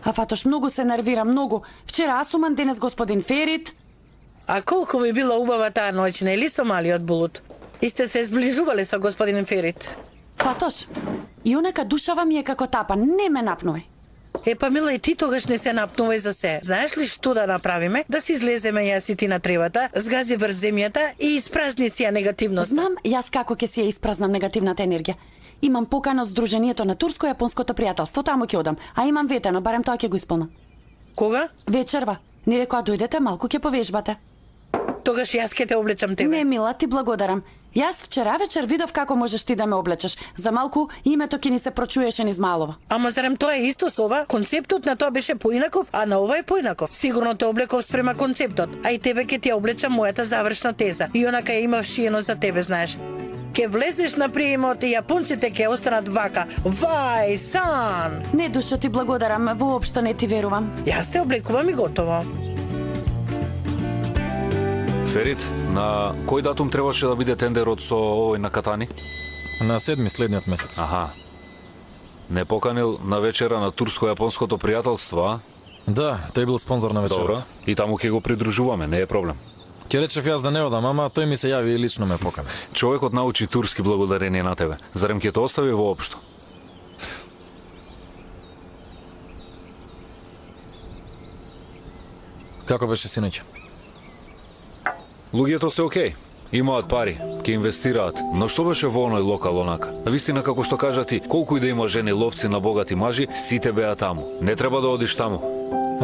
А фатош многу се нервира, многу. Вчера асуман, денес господин Ферит. А колку ви била убава таа ноќ, нели со малиот булут? И сте се зближувале со господин Ферит? Фатош, и онека душава ми е како тапа, не ме напнувај. Па мила, и ти тогаш не се напнувај за се. Знаеш ли што да направиме? Да си излеземе јас и ти на тревата, згази врз земјата и испразни си ја негативност. Знам јас како ќе си ја испразнам негативната енергија. Имам покана од Сдруженијето на турско-јапонското пријателство, таму ќе одам, а имам ветено, барем тоа ќе го исполнам. Кога? Вечерва. Ни рекоа дојдете, малку ќе повежбате. Тогаш јас ќе те облечам тебе. Не, мила, ти благодарам. Јас вчера вечер видов како можеш ти да ме облечеш. За малку името ќе ни се прочуеше низ малова. Ама зарем тоа е исто со ова? Концептот на тоа беше поинаков, а на ова е поинаков. Сигурно те облеков спрема концептот, а и тебе ќе ти ја облечам мојата завршна теза. И онака ја имав шиено за тебе, знаеш. Ке влезеш на приемот и јапонците ќе останат вака. Вај, сан! Не, душо, ти благодарам, воопшто не ти верувам. Јас те облекувам и готово. Ферит, на кој датум требаше да биде тендерот со овој на Катани? На 7 следниот месец. Аха. Не поканил на вечера на турско-јапонското пријателство, а? Да, тој бил спонзор на вечерот. Добро, и таму ќе го придружуваме, не е проблем. Ќе речев јас да не одам, ама тој ми се јави и лично ме покани. Човекот научи турски благодарение на тебе. Зарем ќе те остави воопшто? Како беше синоќ? Луѓето се окей. Имаат пари, ќе инвестираат. Но што беше во оној локал онака? Вистина, како што кажа ти, колку и да има жени ловци на богати мажи, сите беа таму. Не треба да одиш таму.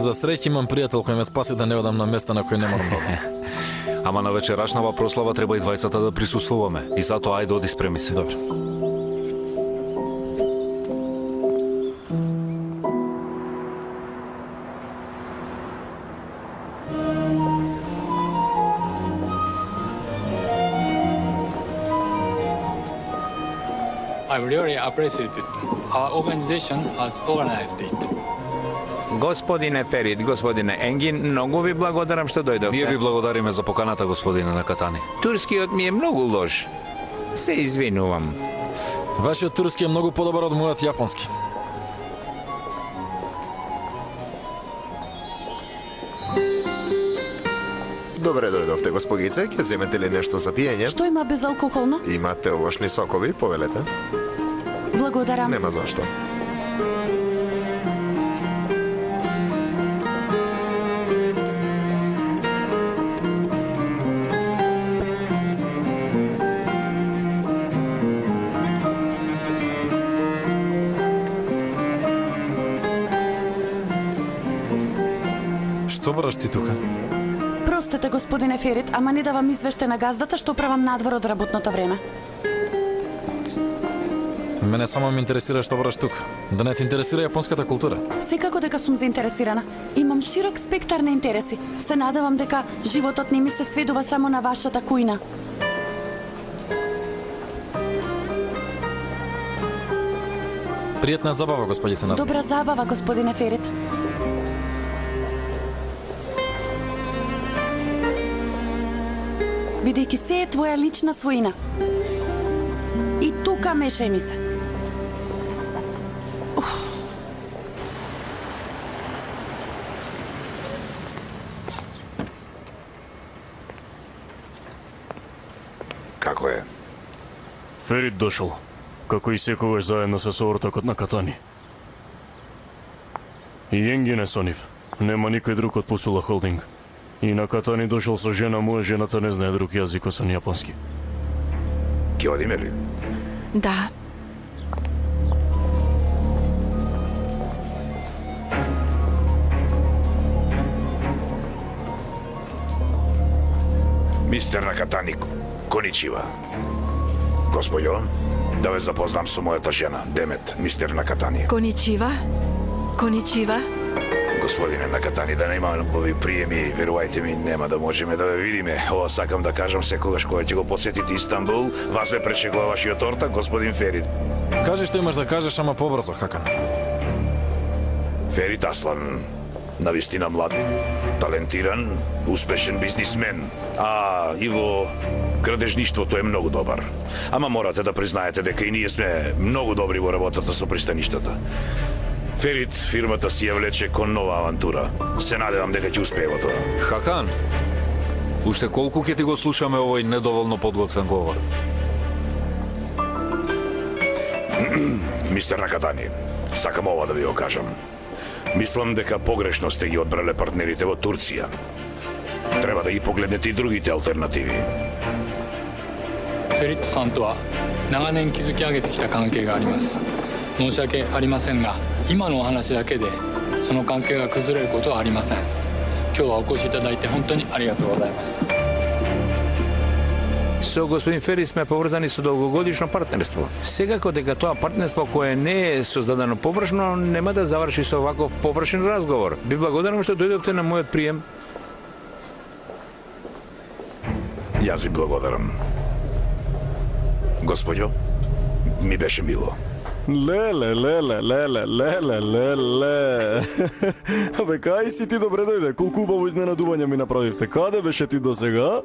За среќа имам пријател кој ме спаси да не одам на места на кои не морам да одам. Ама на вечерашнава прослава треба и двајцата да присуствуваме. И затоа ајде оди спреми се. Добро. I really appreciate it. Our organization has organized it. Господине Ферит, господине Енгин, многу ви благодарам што дојдовте. Ние ви благодариме за поканата, господине Накатани. Турскиот ми е многу лош. Се извинувам. Вашиот турски е многу подобар од мојот јапонски. Добре дојдовте, госпогице, ќе земете ли нешто за пиење? Што има безалкохолно? Имате овошни сокови, повелете. Благодарам. Нема зашто. Што бараш ти тука? Простете, господине Ферит, ама не давам извештај на газдата што правам надвор од работното време. Мене само ме интересира што бараш тука. Да не те интересира јапонската култура. Секако дека сум заинтересирана. Имам широк спектар на интереси. Се надевам дека животот не ми се сведува само на вашата кујна. Пријатна забава, господице Назми. Добра забава, господине Ферит. Бидејќи се е твоја лична своина. И тука мешај ми се. Како е? Ферит дошол, како и секогаш заедно со соортакот на Катани. И Енгин е со нив. Нема никој друг од Пусула Холдинг. И на Катани дошол со жена му, жената не знае друг јазик освен јапонски. Ќе одиме ли? Да. Мистер Накатани, коничива. Господјо, да ве запознам со мојата жена, Демет, мистер Накатани. Коничива? Коничива? Господине Накатани, да нема убави приеми, верувајте ми, нема да можеме да ве видиме. Ова сакам да кажам секогаш кога ќе го посетите Истанбул, вас ве пречекува вашиот ортак, господин Ферит. Кажи што имаш да кажеш, ама побрзо, Хакан. Ферит Аслан, навистина млад, талентиран, успешен бизнисмен, а и во градежништвото е многу добар. Ама морате да признаете дека и ние сме многу добри во работата со пристаништата. Ферит, фирмата си ја влече кон нова авантура. Се надевам дека ќе успее во тоа. Хакан, уште колку ќе ти го слушаме овој недоволно подготвен говор? Мистер Накатани, сакам ова да ви го кажам. Мислам дека погрешно сте ги одбрале партнерите во Турција. Треба да ги погледнете и другите алтернативи. フェリットさんとは長年築き上げてきた関係があります。申し訳ありませんが、今のお話だけでその関係が崩れることはありません。今日はお越しいただいて本当にありがとうございました。 Со господин Ферит сме поврзани со долгогодишно партнерство. Секако дека тоа партнерство кое не е создадено површно нема да заврши со ваков површен разговор. Би благодарам што дојдовте на мојот прием. Јас ви благодарам. Господјо, ми беше мило. Леле. Абе, кај си ти, добре дојде. Колку убаво изненадување ми направивте. Каде беше ти досега?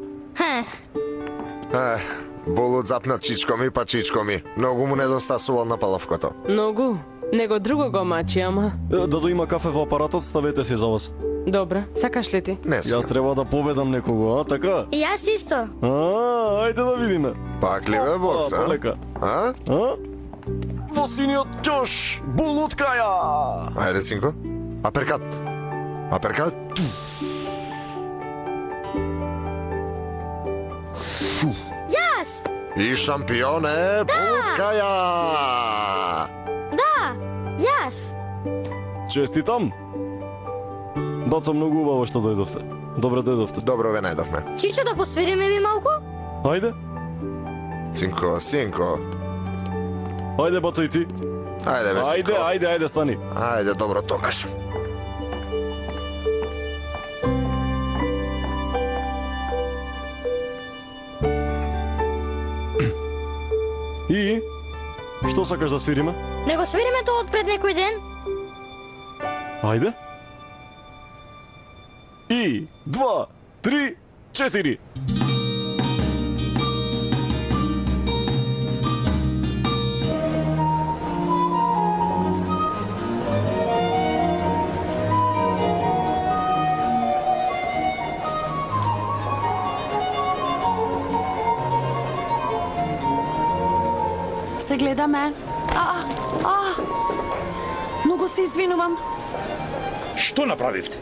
Болут запнат чичко ми, па чичко ми. Многу му недостасува на палавкото. Многу. Него друго го мачи, ама. Да има кафе во апаратот, ставете си за вас. Добре, сакаш ли ти? Не сакам. Јас треба да победам некого, а така? И јас исто. Ајде да видиме. Пак ли бе, бокс, а? Полека. А? Во синиот ќош, булуткаја! Ајде, синко. Аперкат. Аперкат. Јас! И шампион е Булуткаја! Да, јас! Честитам! Бато, многу убаво што дојдовте. Добре дојдовте. Добро ве најдовме. Чичо, да посвириме ми малку? Ајде. Синко. Ајде, бато, и ти. Ајде, бе, синко. Ајде, стани. Ајде, добро тогаш. И? Што сакаш да свириме? Не го свириме тоа од пред некој ден? Ајде. И, 2, 3, 4. Се гледаме. Многу се извинувам. Што направивте?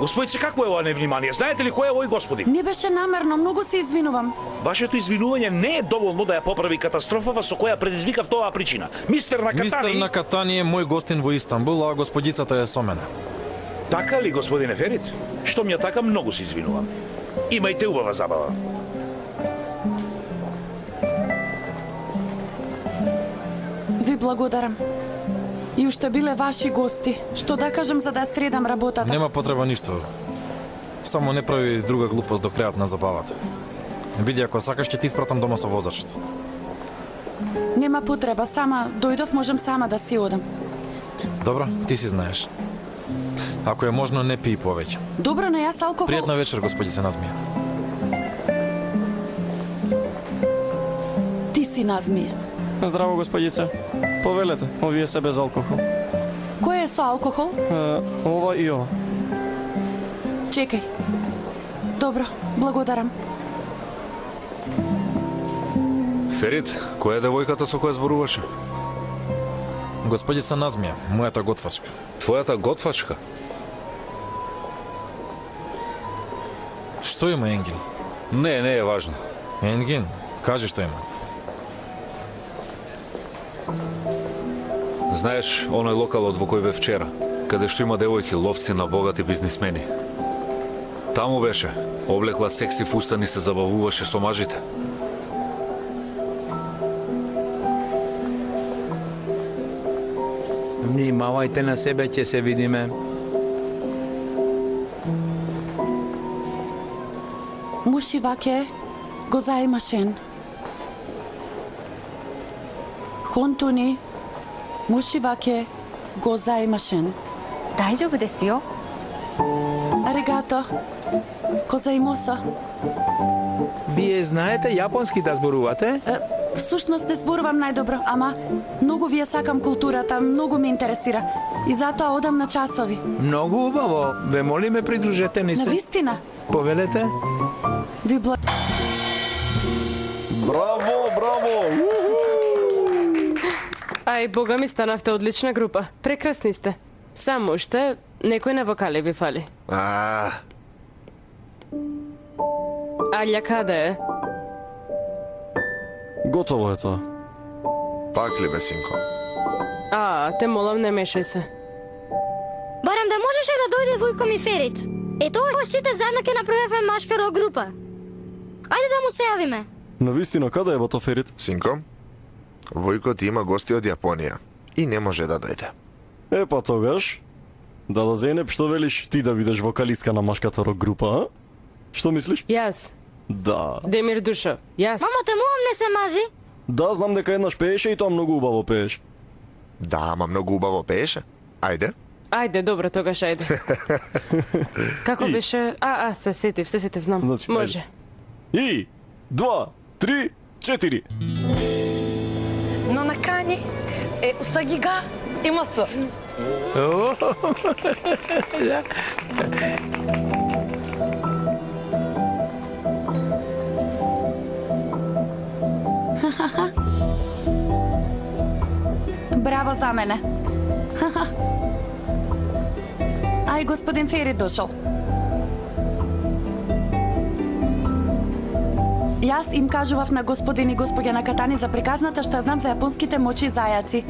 Господице, какво е ова невнимание? Знаете ли кој е овој господин? Не беше намерно, многу се извинувам. Вашето извинување не е доволно да ја поправи катастрофава со која предизвикав тоа причина. Мистер Накатани... Мистер Накатани е мој гостин во Истанбул, а господицата е со мене. Така ли, господине Ферит? Што ми ја така, многу се извинувам. Имајте убава забава. Ви благодарам. И уште биле ваши гости. Што да кажам за да средам работата? Нема потреба ништо. Само не прави друга глупост до крајот на забавата. Види, ако сакаш, ќе ти испратам дома со возачот. Нема потреба, сама дојдов, можам сама да си одам. Добро, ти си знаеш. Ако е можно, не пии повеќе. Добро, но јас алкохол... Пријатна вечер, господице Назмија. Ти си Назмија. Здраво, господице. Повелете, овие се без алкохол. Кој е со алкохол? Ова и ова. Чекај. Добро, благодарам. Ферит, која е девојката со која зборуваше? Господица Назмија, мојата готвачка. Твојата готвачка? Што има, Енгин? Не е важно. Енгин, кажи што има. Знаеш, оној локалот во кој бе вчера, каде што има девојки ловци на богати бизнисмени. Таму беше, облекла секси фустан и се забавуваше со мажите. Внимавајте на себе, ќе се видиме. Муши ваке го заимашен. Хонтони муши ваке го заимашен. 大丈夫ですよ。 Аригато. Козаимоса. Вие знаете јапонски да зборувате? Всушност не зборувам најдобро, ама многу ви ја сакам културата, многу ме интересира. И затоа одам на часови. Многу убаво. Ве молиме, придружете ни се. Навистина. Повелете? Ви Браво! Ај, бога ми, станавте одлична група. Прекрасни сте. Само уште некој на вокали ви фали. Алја каде е? Готово е тоа. Пак ли бе, синко? Те молам, не мешај се. Барем да можеше да дојде војко ми Ферит. Тоа сите заедно ќе направиме машка рок група. Ајде да му се јавиме. Навистина, каде е бато Ферит? Синко, Војко ти има гости од Јапонија и не може да дојде. Па тогаш, да Зенеп, што велиш ти да бидеш вокалистка на машката рок група, а? Што мислиш? Јас. Да. Демир Душо, јас. Мамо, те молам, не се мази. Да, знам дека еднаш пееше и тоа многу убаво пееш. Да, ама многу убаво пееше. Ајде. Ајде, добро, тогаш ајде. Како беше? Се сетив, знам. Значи, може. И, 2, 3, 4. の中にウサギがいます。Браво за мене. Ај, господин Ферит дошол. Јас им кажував на господин и госпоѓа Накатани за приказната што ја знам за јапонските мочи зајаци.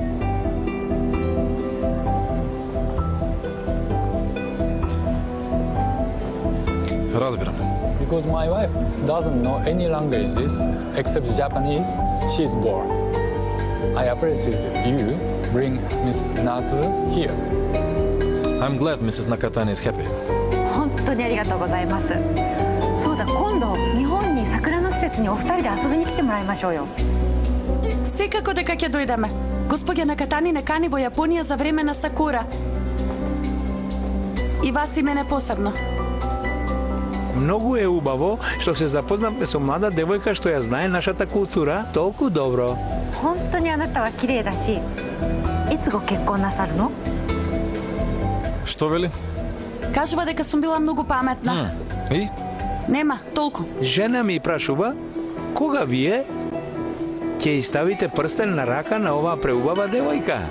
Разбирам. Because my wife doesn't know any languages except Japanese, she's bored. I appreciate you bring Miss Natsu here. I'm glad Mrs. Nakatani is happy. 本当にありがとうございます。そうだ、今度日本に桜の季節にお二人で遊びに来てもらいましょうよ。 Секако дека ќе дојдеме. Господја Накатани не кани во Јапонија за време на сакура. И вас и мене посебно. Многу е убаво што се запознавме со млада девојка што ја знае нашата култура толку добро. 本当にあなたは綺麗だし、いつご結婚なさるの？ Што вели? Кажува дека сум била многу паметна. И? Нема, толку. Жена ми прашува, кога вие? ќе и ставите прстен на рака на оваа преубава девојка.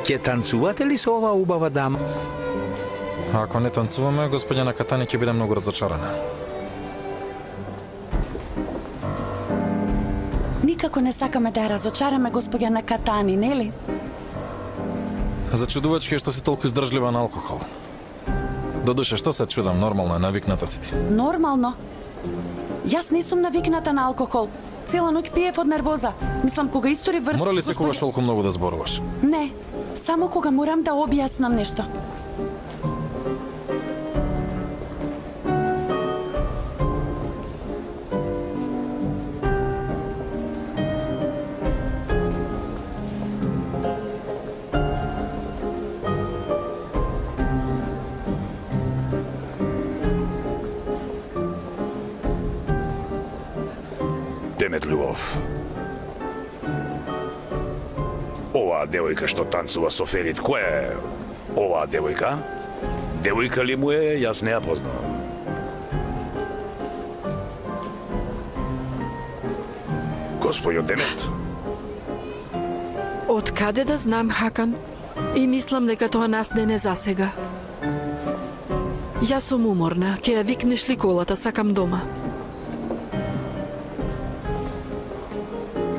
Ќе танцувате ли со оваа убава дама? Ако не танцуваме, господина Катани ќе биде многу разочарана. Никако не сакаме да ја разочараме господина Катани, нели? Зачудувачки е што си толку издржлива на алкохол. Додуше, што се чудам, нормално е, навикната си ти. Нормално? Јас не сум навикната на алкохол. Цела ноќ пиев од нервоза. Мислам, кога истори врз... Мора ли секогаш толку многу да зборуваш? Не, само кога морам да објаснам нешто. Демет љубов. Оваа девојка што танцува со Ферит, која е оваа девојка? Девојка ли му е, јас не ја познавам. Господјо Демет. Од каде да знам, Хакан? И мислам дека тоа нас не засега. Јас сум уморна, ќе ја викнеш ли колата, сакам дома.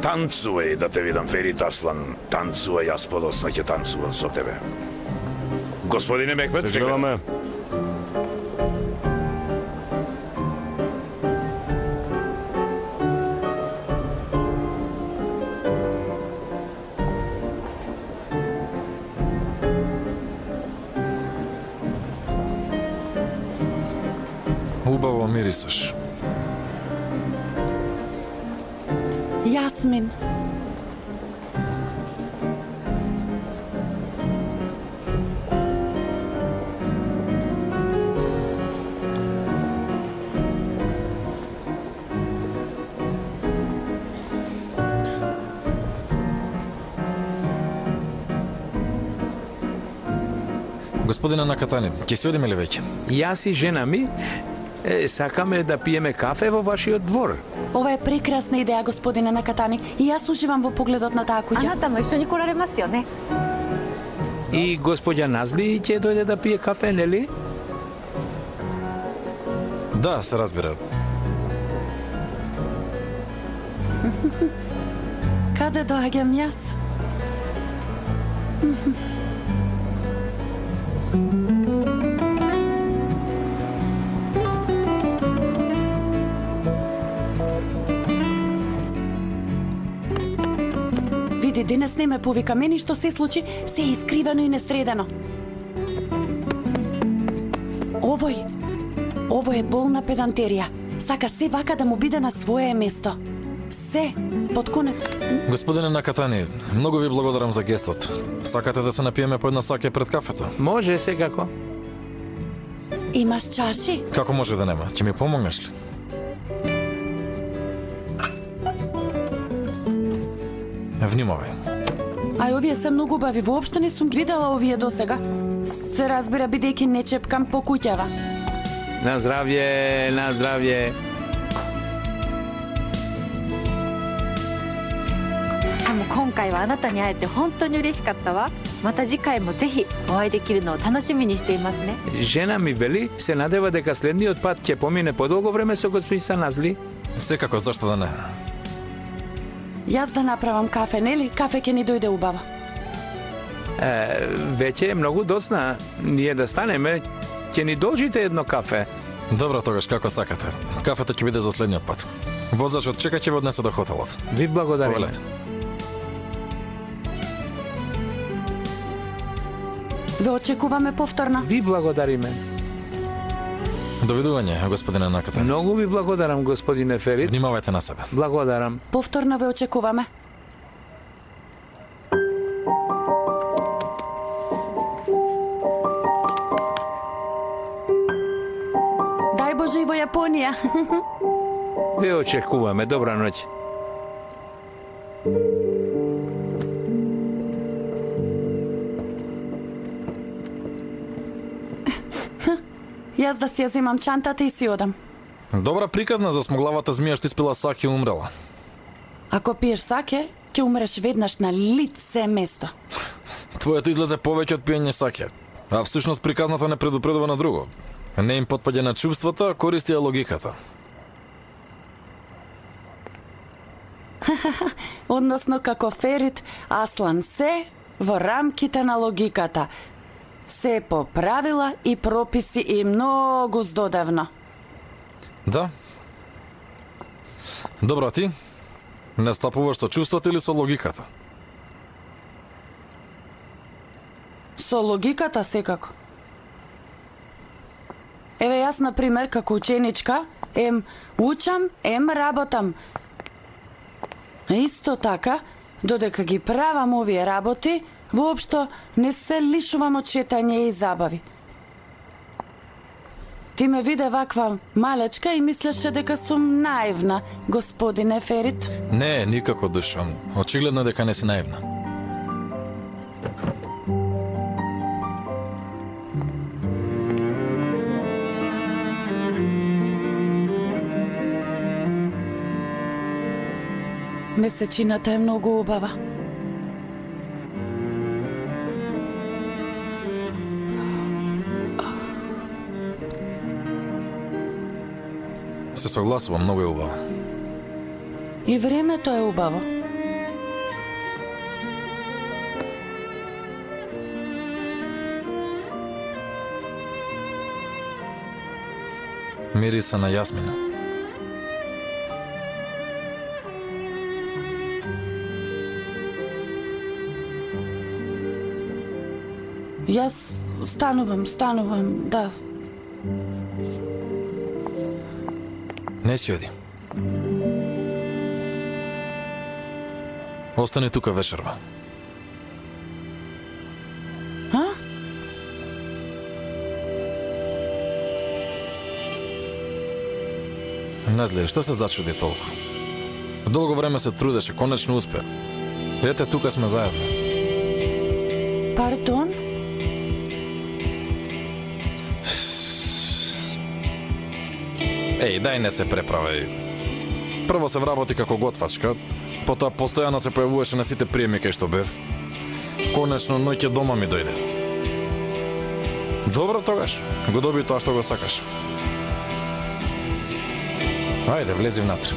Танцувај да те видам, Ферит Аслан. Танцувај, јас подоцна ќе танцувам со тебе. Господине Меквет, Се гледаме. Убаво мирисаш. Јасмин. Господине Накатани, ќе си одиме ли веќе? Јас и жена ми сакаме да пиеме кафе во вашиот двор. Ова е прекрасна идеја, господине Накатани, и јас уживам во погледот на таа あ куќа. なたも一緒に来られますよね。 И господја Назли ќе дојде да пие кафе, нели? Да, се разбира. Каде доаѓам јас? Види, денес не ме повика, мени што се случи, се е искривено и несредено. Ово е болна педантерија. Сака се вака да му биде на свое место. Се, под конец. Господине Накатани, многу ви благодарам за гестот. Сакате да се напиеме по една саке пред кафето? Може, секако. Имаш чаши? Како може да нема? Ќе ми помогнеш ли? Внимавај. Ај, овие се многу убави, воопшто не сум ги видела овие досега. Се разбира, бидејќи не чепкам по куќава. На здравје, на здравје. 今回はあなたに会えて本当に嬉しかったわ。また次回もぜひお会いできるのを楽しみにしていますね。 Жена ми вели, се надева дека следниот пат ќе помине подолго време со господица Назли. Секако, зашто да не? Јас да направам кафе, нели? Кафе ќе ни дојде убаво. Веќе е многу доцна. Ние да станеме, ќе ни должите едно кафе. Добро, тогаш како сакате. Кафето ќе биде за следниот пат. Возачот чека ќе ве однесе до хотелот. Ви благодариме. Повелете. Ве очекуваме повторно. Ви благодариме. Довидување, господине Накатани. Многу ви благодарам, господине Ферит. Внимавајте на себе. Благодарам. Повторно ве очекуваме. Дај Боже и во Јапонија. Ве очекуваме. Добра ноќ. Јас да си ја земам чантата и си одам. Добра приказна за смоглавата змија што испила саке и умрела. Ако пиеш саке, ќе умреш веднаш на лице место. Твоето излезе повеќе од пиење саке. А всушност приказната не предупредува на друго. Не им потпаѓа на чувствата, користи ја логиката. Односно како Ферит, Аслан се во рамките на логиката. Се по правила и прописи и многу здодевно. Да. Добро, ти? Не стапуваш со чувствата или со логиката? Со логиката секако. Еве јас, на пример, како ученичка, учам, работам. Исто така, додека ги правам овие работи, воопшто не се лишувам од шетање и забави. Ти ме виде ваква малечка и мислеше дека сум наивна, господине Ферит. Не, никако, душо. Очигледно дека не си наивна. Месечината е многу убава. Се согласувам, многу е убаво. И времето е убаво. Мириса на јасмина. Јас станувам, да. Не си оди. Остани тука вечерва. А? Не зле, што се зачуди толку? Долго време се трудеше, конечно успе. Ете, тука сме заедно. Пардон? Еј, дај не се преправај. Прво се вработи како готвачка, потоа постојано се појавуваше на сите приеми кај што бев. Конечно, ноќе дома ми дојде. Добро тогаш, го доби тоа што го сакаш. Ајде, влези внатре.